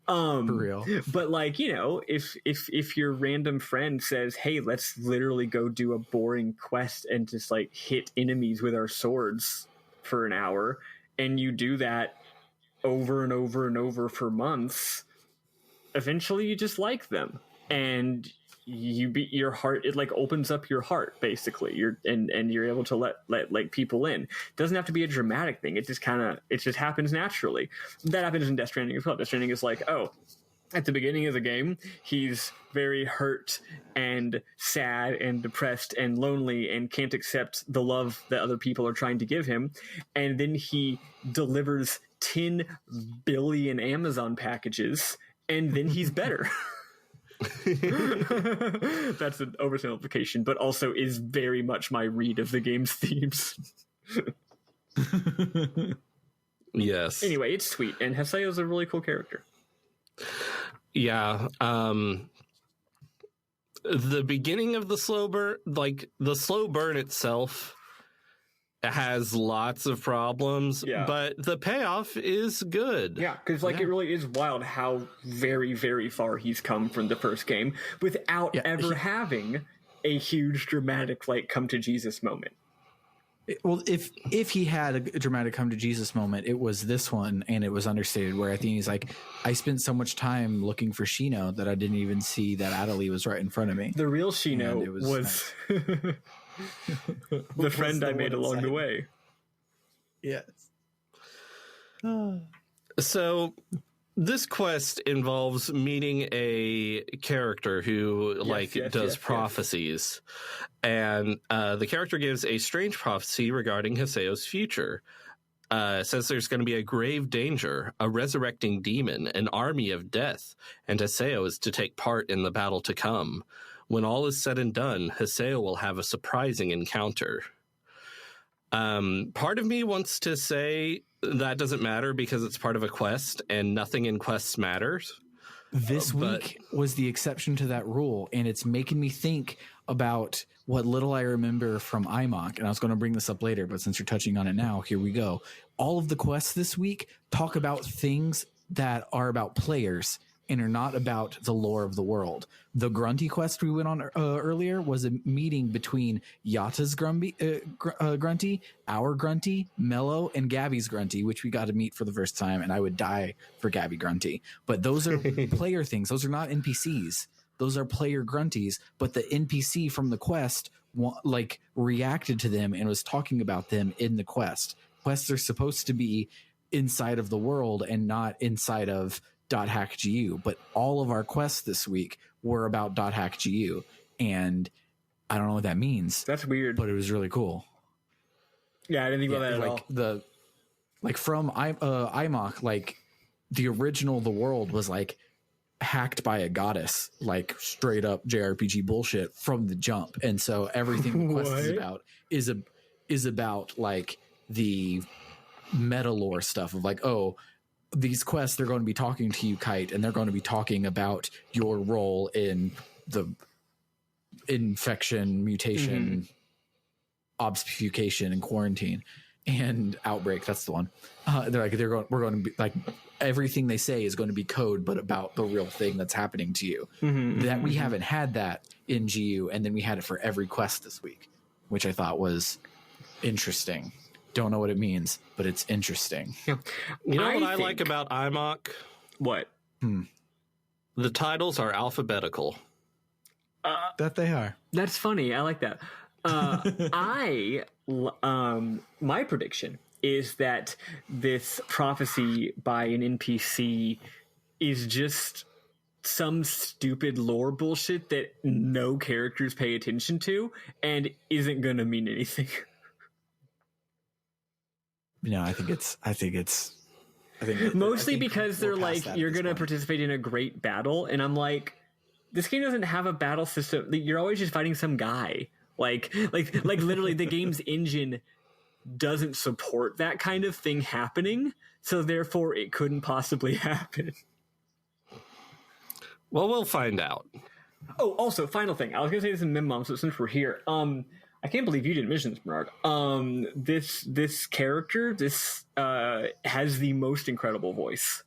For real. But if your random friend says, hey, let's literally go do a boring quest and just hit enemies with our swords for an hour, and you do that over and over and over for months, eventually you just like them, and your heart, it opens up your heart basically. You're able to let people in. It doesn't have to be a dramatic thing. It just happens naturally. That happens in Death Stranding as well. Death Stranding is at the beginning of the game, he's very hurt and sad and depressed and lonely and can't accept the love that other people are trying to give him. And then he delivers 10 billion Amazon packages, and then he's better. That's an oversimplification, but also is very much my read of the game's themes. Yes. Anyway, it's sweet, and Haseo's a really cool character. Yeah. The beginning of the slow burn, like the slow burn itself, has lots of problems, but the payoff is good. Yeah, because it really is wild how very, very far he's come from the first game without ever having a huge dramatic come to Jesus moment. Well, if he had a dramatic come to Jesus moment, it was this one, and it was understated. Where I think he's like, I spent so much time looking for Shino that I didn't even see that Adelie was right in front of me. The real Shino was the friend I made along the way. Yes. So this quest involves meeting a character who does prophecies. And the character gives a strange prophecy regarding Haseo's future. It says there's going to be a grave danger, a resurrecting demon, an army of death, and Haseo is to take part in the battle to come. When all is said and done, Haseo will have a surprising encounter. Part of me wants to say that doesn't matter because it's part of a quest and nothing in quests matters. This week was the exception to that rule, and it's making me think about what little I remember from IMOC, and I was going to bring this up later, but since you're touching on it now, here we go. All of the quests this week talk about things that are about players and are not about the lore of the world. The Grunty quest we went on earlier was a meeting between Yata's Grunty, our Grunty, Mello, and Gabby's Grunty, which we got to meet for the first time, and I would die for Gabby Grunty. But those are player things. Those are not NPCs. Those are player Grunties, but the NPC from the quest reacted to them and was talking about them in the quest. Quests are supposed to be inside of the world and not inside of .hackgu, but all of our quests this week were about .hackgu, and I don't know what that means. That's weird, but it was really cool. Yeah, I didn't think about that at all. From IMOC, the original The World was hacked by a goddess, straight up JRPG bullshit from the jump, and so everything the quest is about the meta lore stuff of these quests, they're going to be talking to you, Kite, and they're going to be talking about your role in the infection, mutation, obfuscation, and quarantine and outbreak. That's the one. We're going to be everything they say is going to be code, but about the real thing that's happening to you. That we haven't had that in GU, and then we had it for every quest this week, which I thought was interesting. Don't know what it means, but it's interesting. You know what I like about IMOC? What? The titles are alphabetical. That they are. That's funny. I like that. My prediction is that this prophecy by an NPC is just some stupid lore bullshit that no characters pay attention to and isn't going to mean anything. No, I think it's mostly because they're you're going to participate in a great battle. And I'm this game doesn't have a battle system. You're always just fighting some guy. Literally the game's engine doesn't support that kind of thing happening. So therefore it couldn't possibly happen. Well, we'll find out. Oh, also final thing. I was going to say this in Mim Mom, so since we're here, I can't believe you didn't mention this, Bernard. This character, has the most incredible voice.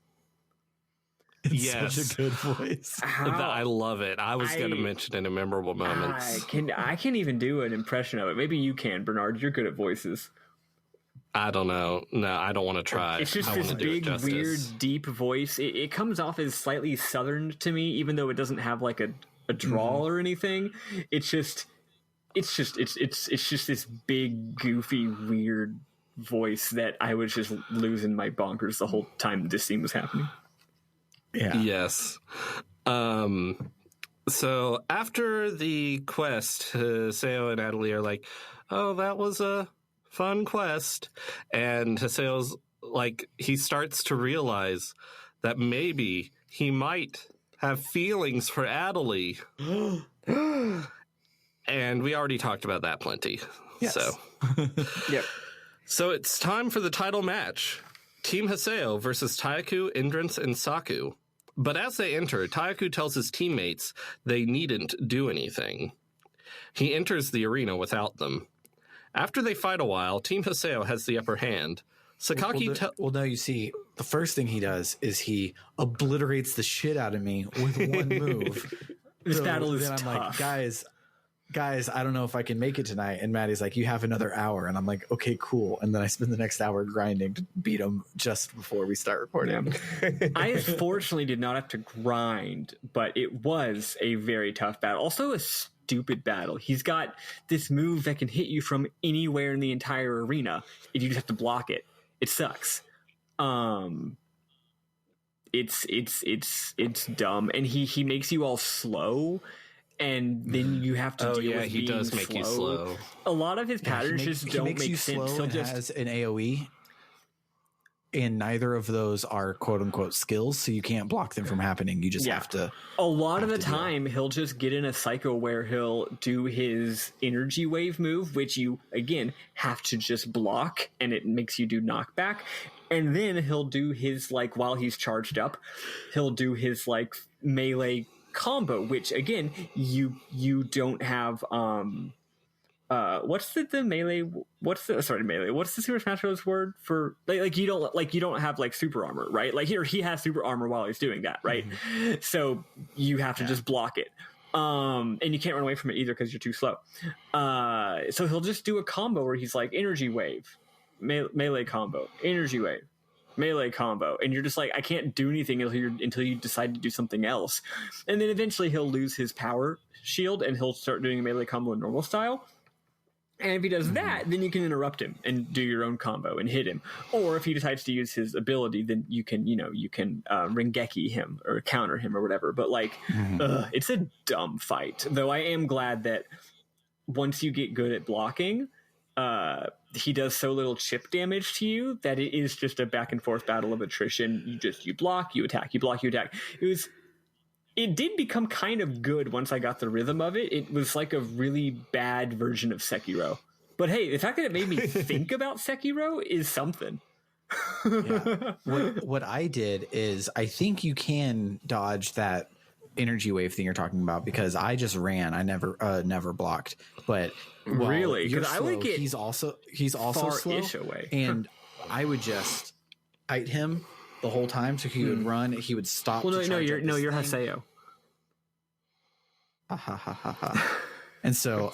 It's such a good voice. I love it. I was going to mention it in memorable moments. I can't even do an impression of it. Maybe you can, Bernard. You're good at voices. I don't know. No, I don't want to try. It's just this big, weird, deep voice. It comes off as slightly southern to me, even though it doesn't have a drawl or anything. It's just this big, goofy, weird voice that I was just losing my bonkers the whole time this scene was happening. Yeah. Yes. So after the quest, Haseo and Adelie are like, "Oh, that was a fun quest," and Haseo's he starts to realize that maybe he might have feelings for Adelie. And we already talked about that plenty. Yes. So, yep. So it's time for the title match. Team Haseo versus Tayaku, Indrance, and Saku. But as they enter, Tayaku tells his teammates they needn't do anything. He enters the arena without them. After they fight a while, Team Haseo has the upper hand. Sakaki well, no, you see, the first thing he does is he obliterates the shit out of me with one move. This battle is then I'm tough. like, guys, I don't know if I can make it tonight. And Maddie's like, you have another hour. And I'm like, okay, cool. And then I spend the next hour grinding to beat him just before we start recording. Yeah. I unfortunately did not have to grind, but it was a very tough battle. Also a stupid battle. He's got this move that can hit you from anywhere in the entire arena if you just have to block it. It sucks. It's dumb. And he makes you all slow. And then you have to deal with he does make you slow. A lot of his patterns just don't make sense. He has an AoE, and neither of those are quote unquote skills, so you can't block them from happening. You just have to. A lot of the time, he'll just get in a cycle where he'll do his energy wave move, which you again have to just block, and it makes you do knockback. And then he'll do his while he's charged up, he'll do his melee combo, which again you don't have what's the melee what's the Super Smash Bros word for you don't have super armor, right? He has super armor while he's doing that, right? Mm-hmm. So you have to just block it, and you can't run away from it either because you're too slow. So he'll just do a combo where he's like energy wave, melee combo, energy wave, melee combo, and you're just like, I can't do anything until you decide to do something else. And then eventually he'll lose his power shield and he'll start doing a melee combo in normal style. And if he does that, then you can interrupt him and do your own combo and hit him. Or if he decides to use his ability, then you can Rengeki him or counter him or whatever. But it's a dumb fight. Though I am glad that once you get good at blocking, he does so little chip damage to you that it is just a back and forth battle of attrition. You block, you attack, you block, you attack. It did become kind of good once I got the rhythm of it. It was like a really bad version of Sekiro. But hey, the fact that it made me think about Sekiro is something. Yeah. What I did is I think you can dodge that energy wave thing you're talking about, because I just ran. I never blocked. But really, because I would get he's also slow away, and I would just fight him the whole time, so he would run. He would stop. Well, you're Haseo. And so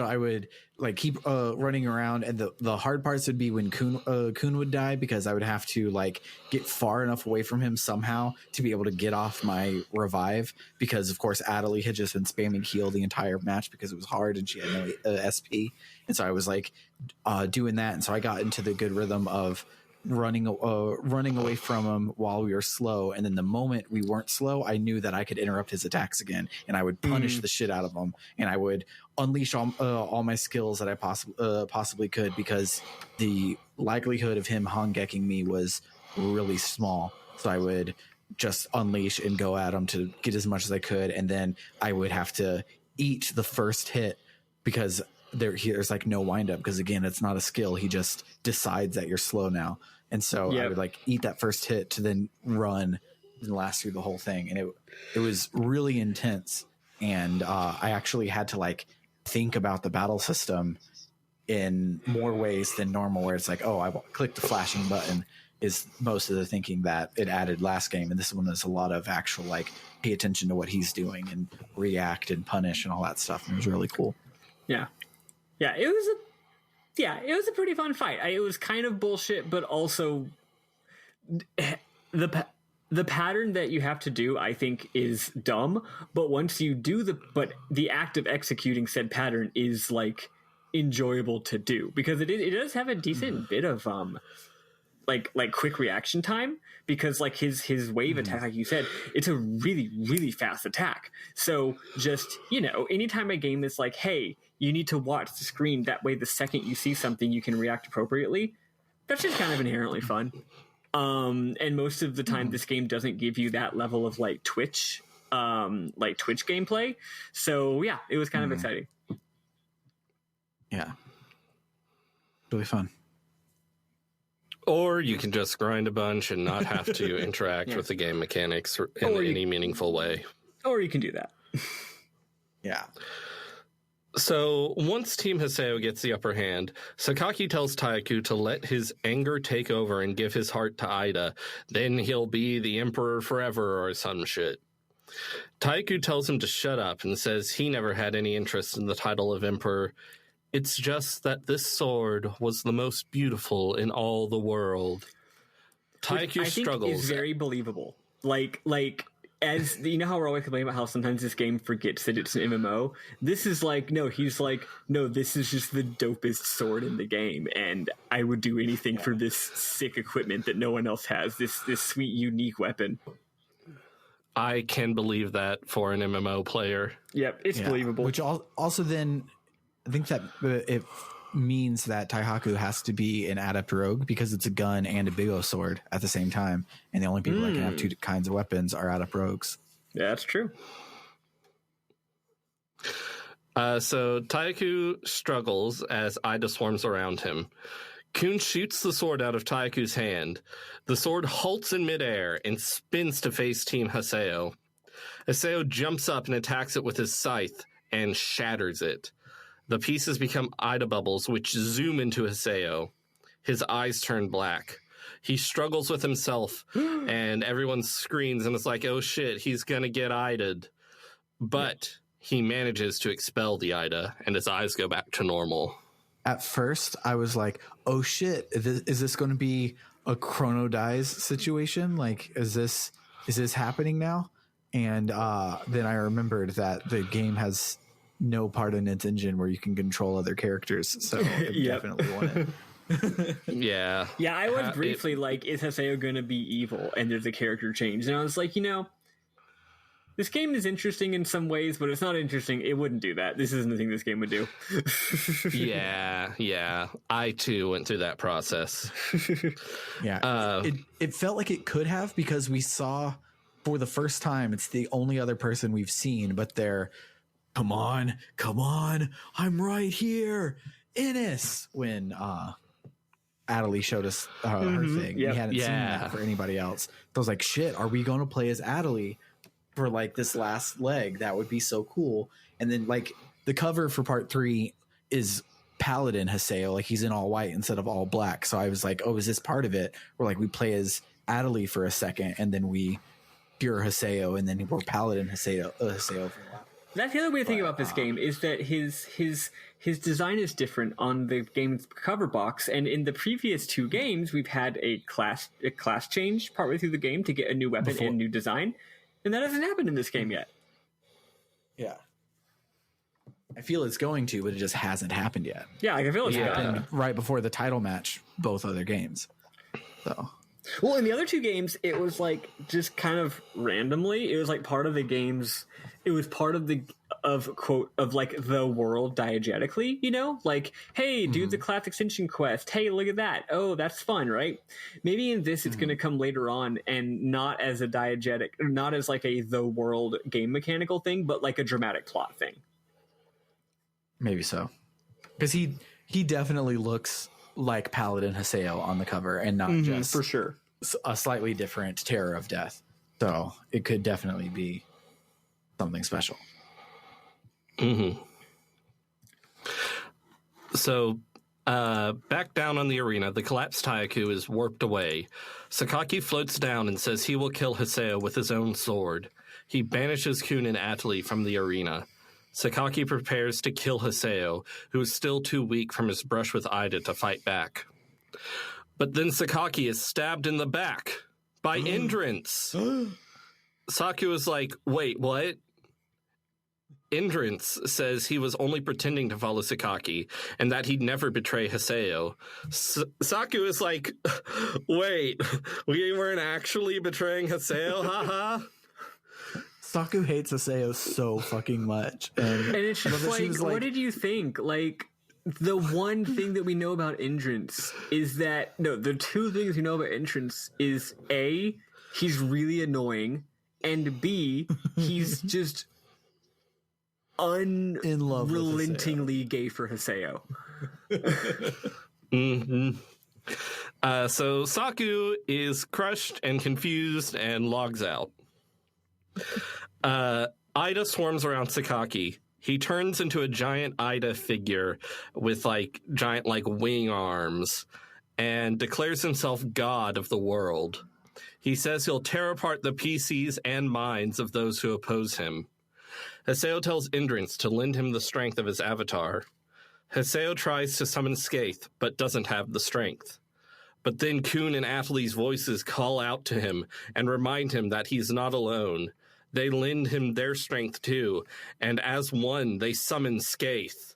I would keep running around, and the hard parts would be when Kun would die, because I would have to get far enough away from him somehow to be able to get off my revive, because of course Adelie had just been spamming heal the entire match because it was hard and she had no SP, and so I was doing that, and so I got into the good rhythm of running away from him while we were slow, and then the moment we weren't slow, I knew that I could interrupt his attacks again, and I would punish the shit out of him, and I would unleash all my skills that I possibly could, because the likelihood of him hangekking me was really small. So I would just unleash and go at him to get as much as I could, and then I would have to eat the first hit, because there's no wind up, because again, it's not a skill. He just decides that you're slow now. And so I would eat that first hit to then run and last through the whole thing. And it was really intense. And I actually had to think about the battle system in more ways than normal, where it's I clicked the flashing button is most of the thinking that it added last game. And this one is a lot of actual pay attention to what he's doing and react and punish and all that stuff. And it was really cool. Yeah. Yeah, it was a pretty fun fight. It was kind of bullshit, but also the pattern that you have to do, I think, is dumb. But once you do the act of executing said pattern is enjoyable to do, because it does have a decent bit of quick reaction time, because his wave attack, like you said, it's a really, really fast attack. So just, anytime a game is hey, you need to watch the screen, that way the second you see something you can react appropriately, that's just kind of inherently fun. And most of the time this game doesn't give you that level of Twitch gameplay. So yeah, it was kind of exciting. Yeah. Really fun. Or you can just grind a bunch and not have to interact with the game mechanics in any meaningful way. Or you can do that. Yeah. So once Team Haseo gets the upper hand, Sakaki tells Taiku to let his anger take over and give his heart to Ida. Then he'll be the emperor forever or some shit. Taiku tells him to shut up and says he never had any interest in the title of emperor. It's just that this sword was the most beautiful in all the world. Taiku struggles. Is very believable. Like as you know how we're always complaining about how sometimes this game forgets that it's an MMO. This is like he's like no, this is just the dopest sword in the game, and I would do anything for this sick equipment that no one else has. This sweet unique weapon. I can believe that for an MMO player. Yep, it's believable. Which also then I think that it means that Taihaku has to be an adept rogue because it's a gun and a big O sword at the same time, and the only people that can have two kinds of weapons are adept rogues. Yeah, that's true. So Taiku struggles as Ida swarms around him. Kun shoots the sword out of Taiku's hand. The sword halts in midair and spins to face Team Haseo. Haseo jumps up and attacks it with his scythe and shatters it. The pieces become Ida bubbles, which zoom into Haseo. His eyes turn black. He struggles with himself, and everyone screams and is like, oh shit, he's gonna get Ida'd. But he manages to expel the Ida, and his eyes go back to normal. At first, I was like, oh shit, is this going to be a Chrono Dies situation? Like, is this happening now? And then I remembered that the game has no part in its engine where you can control other characters, so I definitely want it. Yeah. Yeah, I was briefly like, is Haseo going to be evil? And there's a character change. And I was like, this game is interesting in some ways, but it's not interesting. It wouldn't do that. This isn't the thing this game would do. Yeah. I, too, went through that process. Yeah. It felt like it could have, because we saw for the first time, it's the only other person we've seen, but they're, come on, I'm right here, Innis, when Adelie showed us her thing. Yep. We hadn't seen that for anybody else. So I was like, shit, are we going to play as Adelie for like this last leg? That would be so cool. And then like the cover for part 3 is Paladin Haseo, like he's in all white instead of all black. So I was like, oh, is this part of it? Where like we play as Adelie for a second, and then we pure Haseo, and then we're Paladin Haseo for a while. That's the other weird thing about this game, is that his design is different on the game's cover box, and in the previous 2 games, we've had a class change partway through the game to get a new weapon and new design, and that hasn't happened in this game yet. Yeah, I feel it's going to, but it just hasn't happened yet. Yeah, I feel it's happened right before the title match, both other games. So. Well, in the other 2 games, it was like just kind of randomly. It was like part of the games. It was part of the like the world diegetically, like, hey, do the class extension quest. Hey, look at that. Oh, that's fun, right? Maybe in this, it's going to come later on, and not as a diegetic, not as like the world game mechanical thing, but like a dramatic plot thing. Maybe so, because he definitely looks like Paladin Haseo on the cover, and not just for sure a slightly different Terror of Death. So it could definitely be something special. So back down on the arena, the collapsed Taiku is warped away. Sakaki floats down and says he will kill Haseo with his own sword. He banishes Kun and Adelie from the arena. Sakaki prepares to kill Haseo, who is still too weak from his brush with Ida to fight back. But then Sakaki is stabbed in the back by Indrance. Saku is like, wait, what? Indrance says he was only pretending to follow Sakaki and that he'd never betray Haseo. Saku is like, wait, we weren't actually betraying Haseo, haha. Saku hates Haseo so fucking much. And it's just like, what did you think? Like, the one thing that we know about Indrance is that, the 2 things we know about Indrance is A, he's really annoying, and B, he's just unrelentingly gay for Haseo. So Saku is crushed and confused and logs out. Ida swarms around Sakaki. He turns into a giant Ida figure with giant wing arms and declares himself god of the world. He says he'll tear apart the PCs and minds of those who oppose him. Haseo tells Indrance to lend him the strength of his avatar. Haseo tries to summon Skaith, but doesn't have the strength. But then Kun and Athley's voices call out to him and remind him that he's not alone. They lend him their strength too, and as one, they summon Skaith.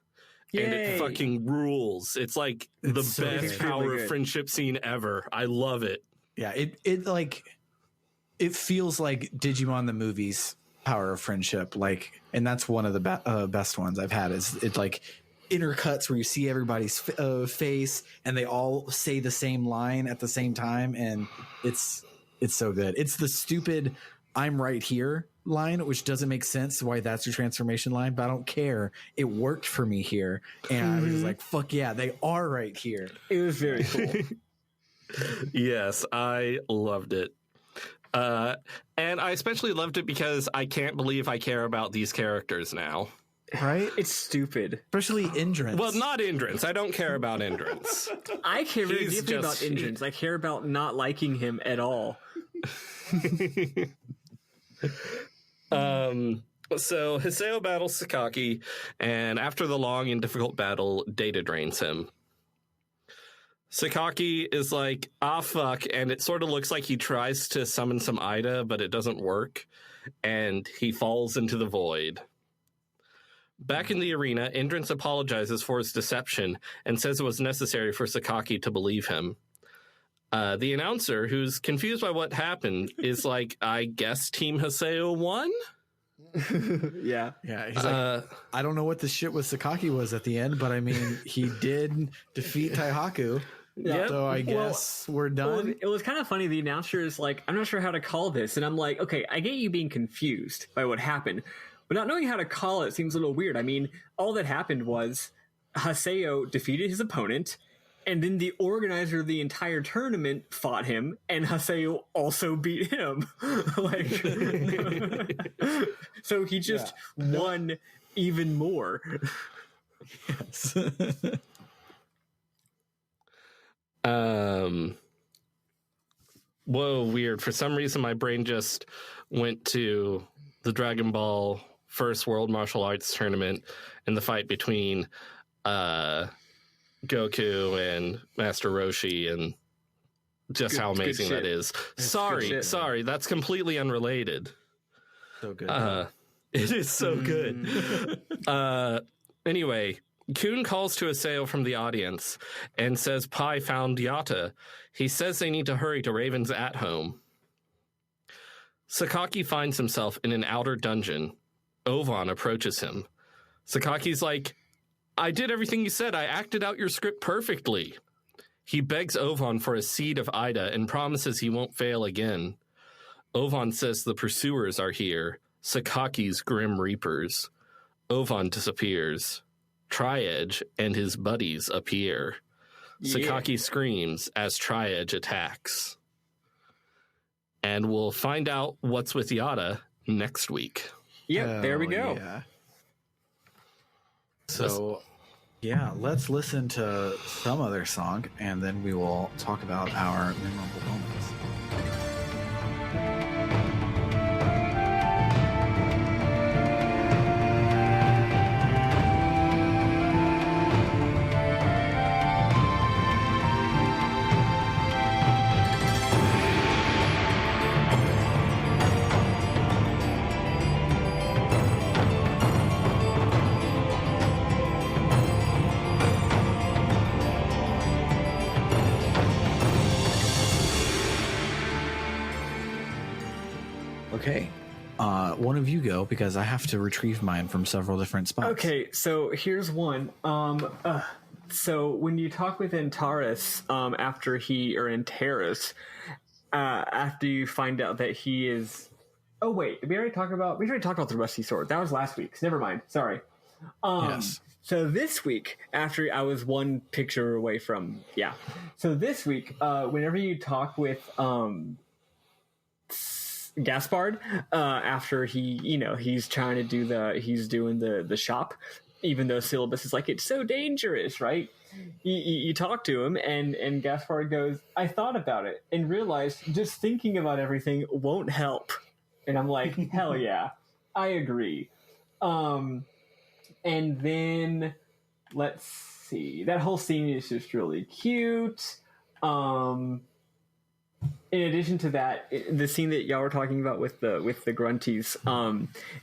Yay. And it fucking rules. It's the best power of friendship scene ever. I love it. Yeah, it feels like Digimon the movie's power of friendship, and that's one of the best ones I've had. Is it intercuts where you see everybody's face and they all say the same line at the same time, and it's so good. It's the stupid "I'm right here" line, which doesn't make sense why that's your transformation line, but I don't care. It worked for me here, and I was just like, fuck yeah, they are right here. It was very cool. Yes, I loved it. And I especially loved it because I can't believe I care about these characters now. Right? It's stupid. Especially Indrance. Well, not Indrance. I don't care about Indrance. I care very deeply about Indrance. I care about not liking him at all. So Haseo battles Sakaki, and after the long and difficult battle, Data drains him. Sakaki is like, fuck, and it sort of looks like he tries to summon some Ida, but it doesn't work, and he falls into the void. Back in the arena, Indrance apologizes for his deception and says it was necessary for Sakaki to believe him. The announcer, who's confused by what happened, is like, I guess Team Haseo won? Yeah. He's like, I don't know what the shit with Sakaki was at the end, but I mean, he did defeat Taihaku. Yeah. So I guess we're done. Well, it was kind of funny. The announcer is like, I'm not sure how to call this. And I'm like, okay, I get you being confused by what happened, but not knowing how to call it seems a little weird. I mean, all that happened was Haseo defeated his opponent, and then the organizer of the entire tournament fought him, and Haseo also beat him. So he just won even more. Yes. Whoa, weird. For some reason, my brain just went to the Dragon Ball First World Martial Arts Tournament and the fight between Goku and Master Roshi, and just how amazing that is. Sorry, that's completely unrelated. So good. It is so good. Anyway, Kun calls to Haseo from the audience and says Pai found Yatta. He says they need to hurry to Raven's at home. Sakaki finds himself in an outer dungeon. Ovan approaches him. Sakaki's like, I did everything you said. I acted out your script perfectly. He begs Ovan for a seed of Ida and promises he won't fail again. Ovan says the pursuers are here, Sakaki's Grim Reapers. Ovan disappears. Tri-Edge and his buddies appear. Sakaki screams as Tri-Edge attacks. And we'll find out what's with Yada next week. Yep, there we go. Yeah. So, let's listen to some other song, and then we will talk about our memorable moments. Okay. One of you go, because I have to retrieve mine from several different spots. Okay, so here's one. So when you talk with Antares, after you find out that he is... Oh, wait, we already talked about the Rusty Sword. That was last week's. Never mind. Sorry. Yes. So this week, after I was one picture away from, So this week, whenever you talk with Gaspard, after he's trying to he's doing the shop, even though Syllabus is like, it's so dangerous, right? You talk to him, and Gaspard goes, I thought about it and realized just thinking about everything won't help. And I'm like, hell yeah, I agree. And then let's see, that whole scene is just really cute. In addition to that, the scene that y'all were talking about with the grunties,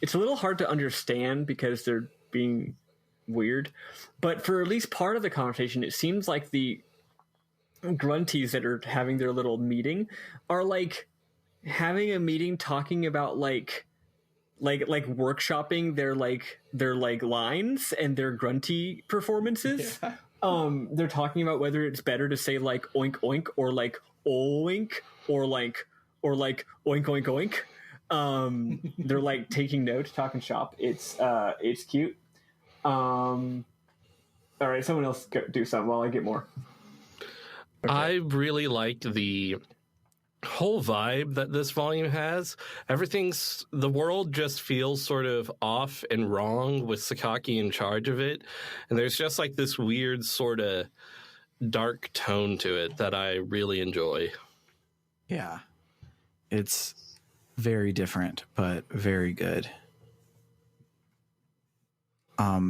it's a little hard to understand because they're being weird, but for at least part of the conversation, it seems like the grunties that are having their little meeting are like having a meeting talking about like workshopping their lines and their grunty performances. They're talking about whether it's better to say like oink oink or like oink or like oink oink oink. They're like taking notes, talking shop. It's cute. All right, someone else do something while I get more. Okay. I really like the whole vibe that this volume has. The world just feels sort of off and wrong with Sakaki in charge of it, and there's just like this weird sort of dark tone to it that I really enjoy. Yeah, it's very different but very good.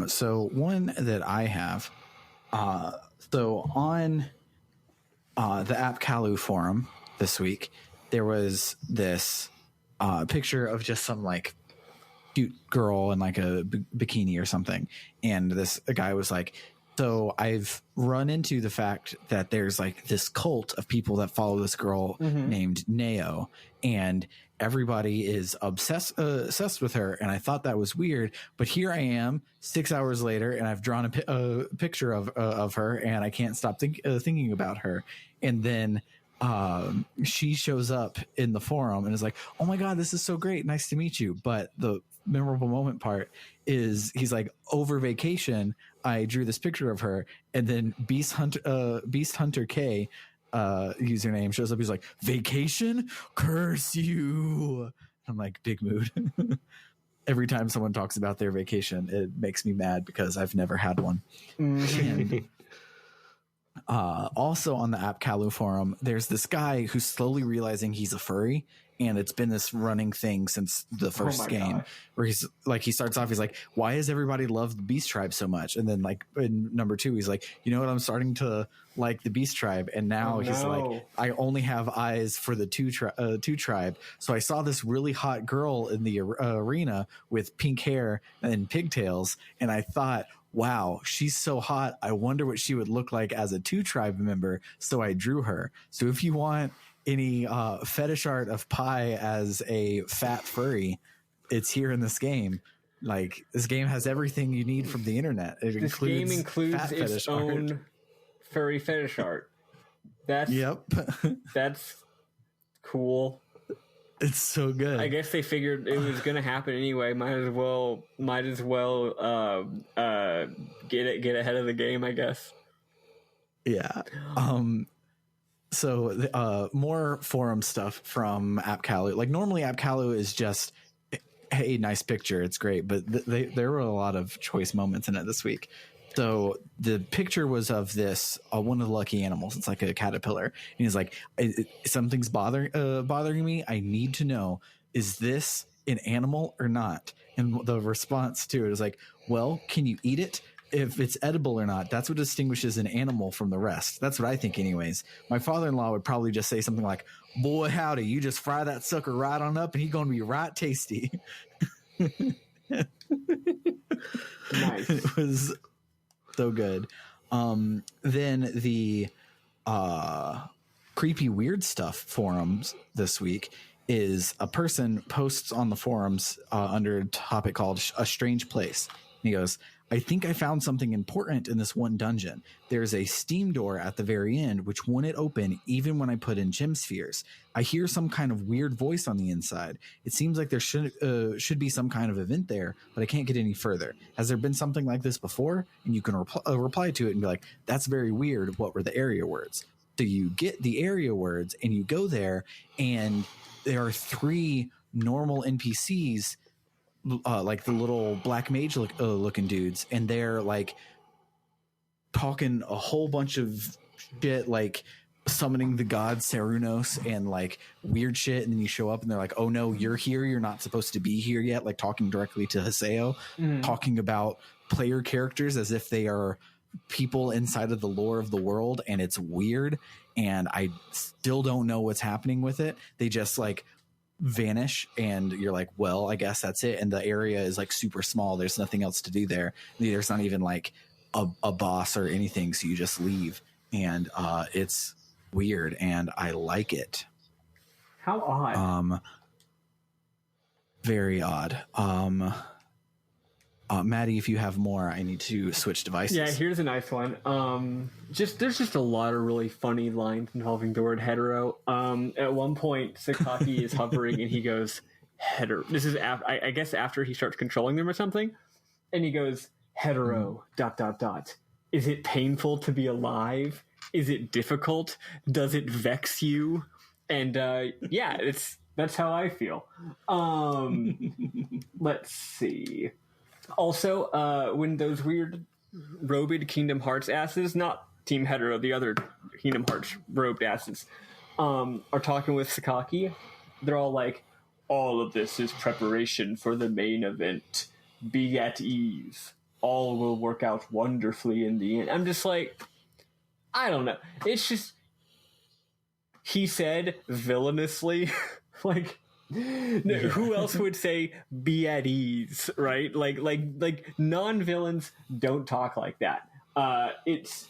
So one that I have, so on the AppCalu forum this week, there was this picture of just some like cute girl in like a bikini or something, and a guy was like, so I've run into the fact that there's like this cult of people that follow this girl named Neo, and everybody is obsessed with her, and I thought that was weird, but here I am 6 hours later, and I've drawn a picture of her, and I can't stop thinking about her. And then she shows up in the forum and is like, oh my god, this is so great, nice to meet you. But the memorable moment part is he's like, over vacation I drew this picture of her, and then Beast Hunter K username shows up. He's like, vacation, curse you. I'm like, big mood. Every time someone talks about their vacation, it makes me mad because I've never had one. And also on the AppCalu forum, there's this guy who's slowly realizing he's a furry, and it's been this running thing since the first game, where he's like, he starts off, he's like, why does everybody love the Beast Tribe so much? And then like in number 2, he's like, you know what, I'm starting to like the Beast Tribe, and now he's like, I only have eyes for the two tribe. So I saw this really hot girl in the arena with pink hair and pigtails, and I thought, wow, she's so hot, I wonder what she would look like as a 2 tribe member, so I drew her. So if you want any fetish art of Pi as a fat furry, it's here in this game. Like, this game has everything you need from the internet. This game includes its own furry fetish art. That's cool. It's so good. I guess they figured it was going to happen anyway. Might as well get ahead of the game, I guess. Yeah. So more forum stuff from AppCalu. Like, normally AppCalu is just, hey, nice picture, it's great, but there were a lot of choice moments in it this week. So the picture was of this one of the lucky animals. It's like a caterpillar, and he's like, something's bothering me. I need to know, is this an animal or not? And the response to it is like, well, can you eat it? If it's edible or not, that's what distinguishes an animal from the rest. That's what I think anyways. My father-in-law would probably just say something like, boy, howdy, you just fry that sucker right on up and he's going to be right tasty. Nice. It was so good. Then the creepy weird stuff forums this week is a person posts on the forums under a topic called A Strange Place. he goes, I think I found something important in this one dungeon. There's a steam door at the very end, which wouldn't open even when I put in gem spheres. I hear some kind of weird voice on the inside. It seems like there should be some kind of event there, but I can't get any further. Has there been something like this before? And you can reply to it and be like, that's very weird. What were the area words? So you get the area words and you go there, and there are 3 normal NPCs, like the little black mage looking dudes, and they're like talking a whole bunch of shit, like summoning the god Serunos and like weird shit. And then you show up and they're like, oh no, you're here, you're not supposed to be here yet, like talking directly to Haseo, talking about player characters as if they are people inside of the lore of the world. And it's weird, and I still don't know what's happening with it. They just like vanish, and you're like, well, I guess that's it. And the area is like super small, there's nothing else to do there. There's not even like a boss or anything, so you just leave. And it's weird, and I like it. How odd. Very odd. Maddie, if you have more, I need to switch devices. Yeah, here's a nice one. There's just a lot of really funny lines involving the word hetero. At one point, Sakaki is hovering and he goes, hetero. This is I guess after he starts controlling them or something, and he goes, hetero ... Is it painful to be alive? Is it difficult? Does it vex you? And yeah, that's how I feel. Let's see. Also, when those weird robed Kingdom Hearts asses, not Team Hetero, the other Kingdom Hearts robed asses, are talking with Sakaki, they're all like, all of this is preparation for the main event. Be at ease. All will work out wonderfully in the end. I'm just like, I don't know. It's just, he said villainously, like, no, who else would say be at ease, right? Like non-villains don't talk like that. It's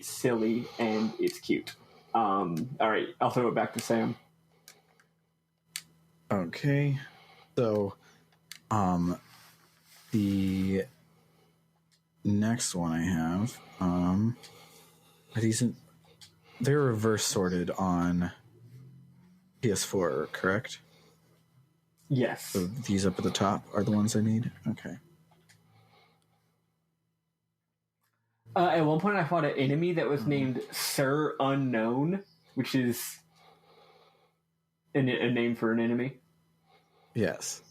silly and it's cute. All right, I'll throw it back to Sam. Okay. So the next one I have they're reverse sorted on PS4, correct? Yes. So these up at the top are the ones I need? Okay. At one point I fought an enemy that was named Sir Unknown, which is a name for an enemy. Yes.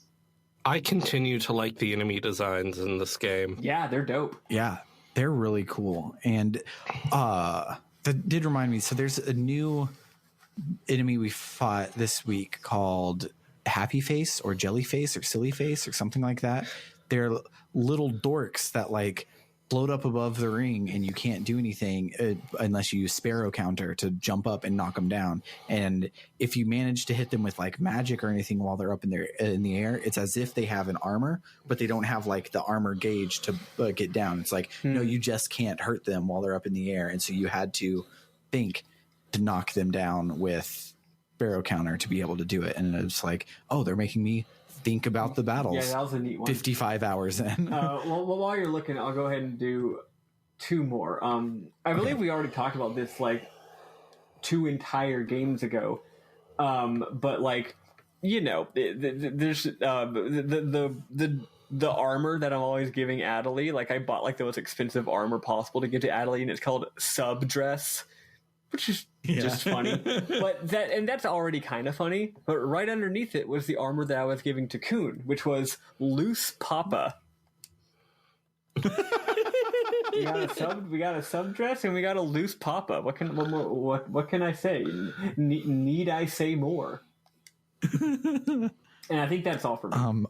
I continue to like the enemy designs in this game. Yeah, they're dope. Yeah, they're really cool. And that did remind me, so there's a new enemy we fought this week called Happy Face or Jelly Face or Silly Face or something like that. They're little dorks that like float up above the ring, and you can't do anything unless you use Sparrow Counter to jump up and knock them down. And if you manage to hit them with like magic or anything while they're up in the air, it's as if they have an armor, but they don't have like the armor gauge to get down. It's like, no, you just can't hurt them while they're up in the air. And so you had to think to knock them down with Sparrow Counter to be able to do it. And it's like, oh, they're making me think about the battles. Yeah, that was a neat one. 55 hours in. Well, while you're looking, I'll go ahead and do 2 more. I believe we already talked about this like 2 entire games ago. But like, you know, there's the armor that I'm always giving Adelie. Like I bought like the most expensive armor possible to give to Adelie, and it's called Subdress, which is just funny. But that's already kind of funny. But right underneath it was the armor that I was giving to Kuhn, which was Loose Papa. we got a subdress and we got a Loose Papa. What can I say? Need I say more? And I think that's all for me.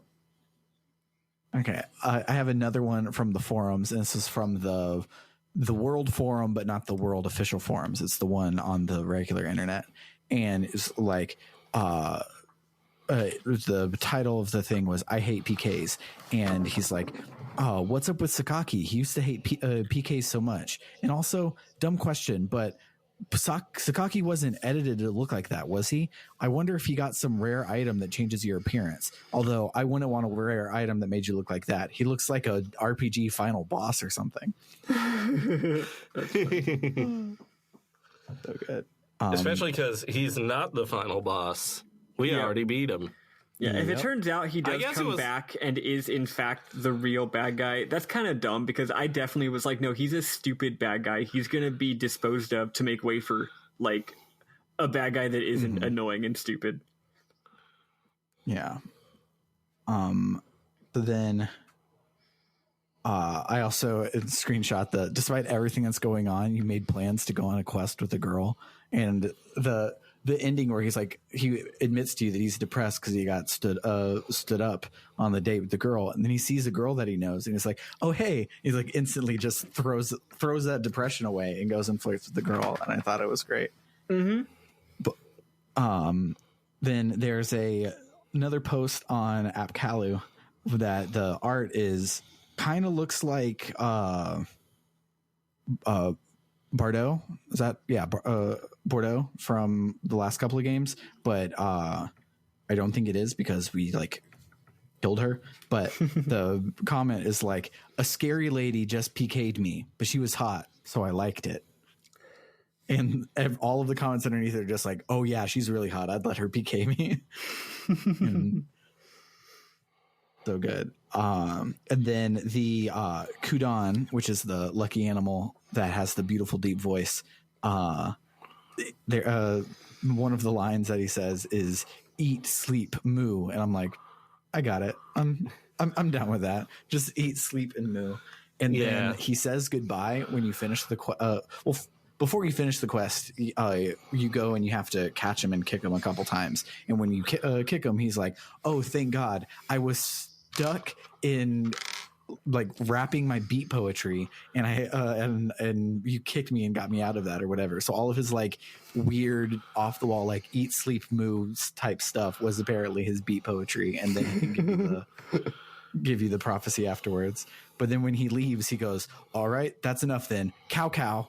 Okay, I have another one from the forums, and this is from the World Forum, but not the World Official Forums. It's the one on the regular internet. And it's like, the title of the thing was, I hate PKs. And he's like, oh, what's up with Sakaki? He used to hate PKs so much. And also, dumb question, but Sakaki wasn't edited to look like that, was he? I wonder if he got some rare item that changes your appearance. Although I wouldn't want a rare item that made you look like that. He looks like a RPG final boss or something. So good. Especially because he's not the final boss. We already beat him. Yeah, if it turns out he does come back and is in fact the real bad guy, that's kind of dumb because I definitely was like, no, he's a stupid bad guy. He's going to be disposed of to make way for like a bad guy that isn't annoying and stupid. Yeah. But then I also screenshot that despite everything that's going on, you made plans to go on a quest with a girl, and the ending where he's like, he admits to you that he's depressed because he got stood up on the date with the girl, and then he sees a girl that he knows, and he's like, oh hey, he's like instantly just throws that depression away and goes and flirts with the girl, and I thought it was great. But then there's another post on AppCalu that the art is kind of looks like Bordeaux. Is that Bordeaux from the last couple of games, but I don't think it is because we like killed her. But the comment is like, a scary lady just PK'd me, but she was hot, so I liked it. And all of the comments underneath are just like, oh yeah, she's really hot, I'd let her PK me. And so good. And then the Kudon, which is the lucky animal that has the beautiful deep voice, there one of the lines that he says is eat, sleep, moo, and I'm like, I got it. I'm down with that. Just eat, sleep, and moo. And then he says goodbye when you finish the before you finish the quest, you go and you have to catch him and kick him a couple times. And when you kick him, he's like, oh, thank God, I was stuck in like rapping my beat poetry, and and you kicked me and got me out of that or whatever. So all of his like weird off the wall like eat, sleep, moves type stuff was apparently his beat poetry, and then he can give you the prophecy afterwards. But then when he leaves, he goes, all right, that's enough then, cow cow.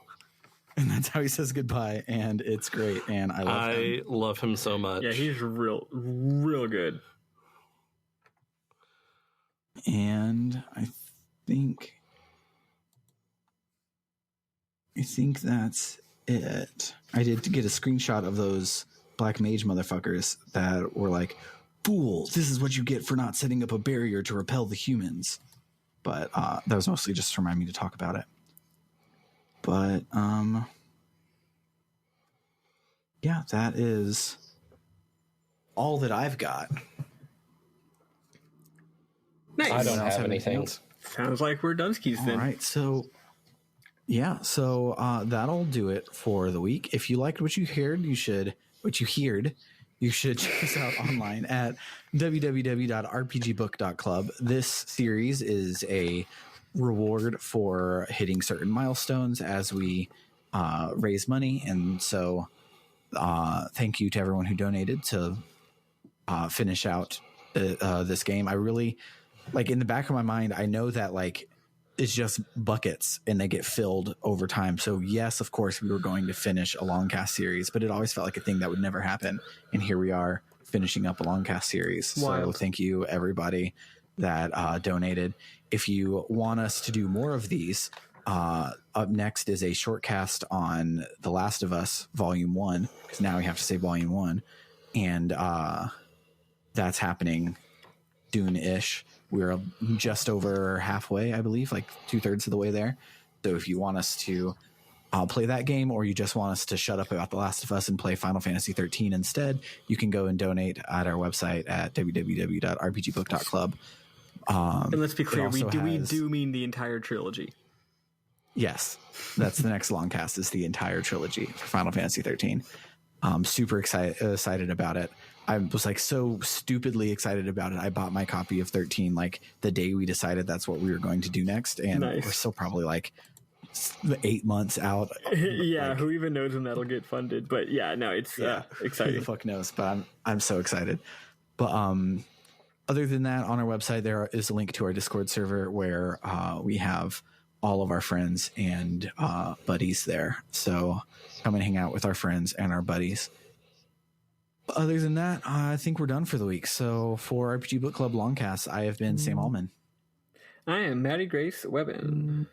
And that's how he says goodbye, and it's great, and I love him so much. Yeah, he's real good. And I think that's it. I did get a screenshot of those Black Mage motherfuckers that were like, fools, this is what you get for not setting up a barrier to repel the humans. But that was mostly just to remind me to talk about it. But yeah, that is all that I've got. Nice. I don't have anything. Sounds like we're Dunskies then. All right, so yeah, that'll do it for the week. If you liked what you heard, you should check us out online at www.rpgbook.club. This series is a reward for hitting certain milestones as we raise money, and so thank you to everyone who donated to finish out this game. I really, like, in the back of my mind, I know that like it's just buckets and they get filled over time. So yes, of course we were going to finish a long cast series, but it always felt like a thing that would never happen, and here we are finishing up a long cast series. Wild. So thank you everybody that donated. If you want us to do more of these, up next is a short cast on The Last of Us Volume 1, because now we have to say Volume 1, and that's happening soon-ish. We're just over halfway, I believe, like 2/3 of the way there. So if you want us to play that game, or you just want us to shut up about The Last of Us and play Final Fantasy 13 instead, you can go and donate at our website at www.rpgbook.club. And let's be clear, we do mean the entire trilogy. Yes, that's the next long cast, is the entire trilogy for Final Fantasy 13. I'm super excited about it. I was like so stupidly excited about it. I bought my copy of 13 like the day we decided that's what we were going to do next, and we're still probably like 8 months out. Yeah, like, who even knows when that'll get funded? But yeah, no, it's exciting. Who the fuck knows? But I'm so excited. But other than that, on our website there is a link to our Discord server where we have all of our friends and buddies there. So come and hang out with our friends and our buddies. But other than that, I think we're done for the week. So for RPG Book Club Longcast, I have been Sam Allman. I am Maddie Grace Webben.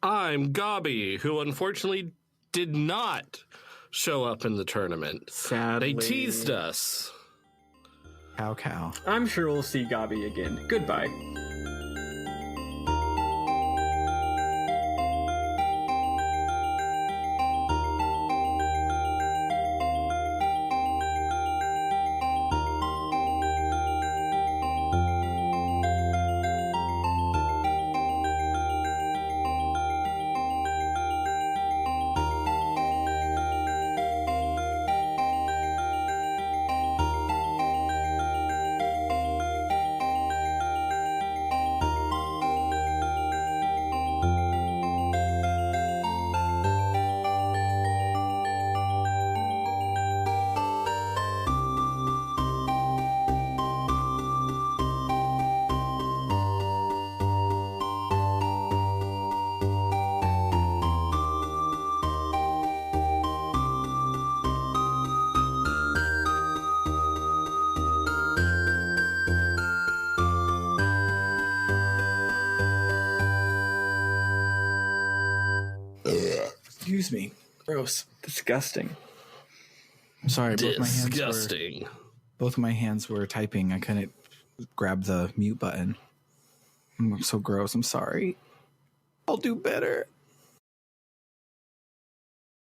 I'm Gobby, who unfortunately did not show up in the tournament. Sadly. They teased us. Cow. I'm sure we'll see Gobby again. Goodbye. Excuse me. Gross. Disgusting. I'm sorry. Disgusting. Both of my hands were typing. I couldn't grab the mute button. I'm so gross. I'm sorry. I'll do better.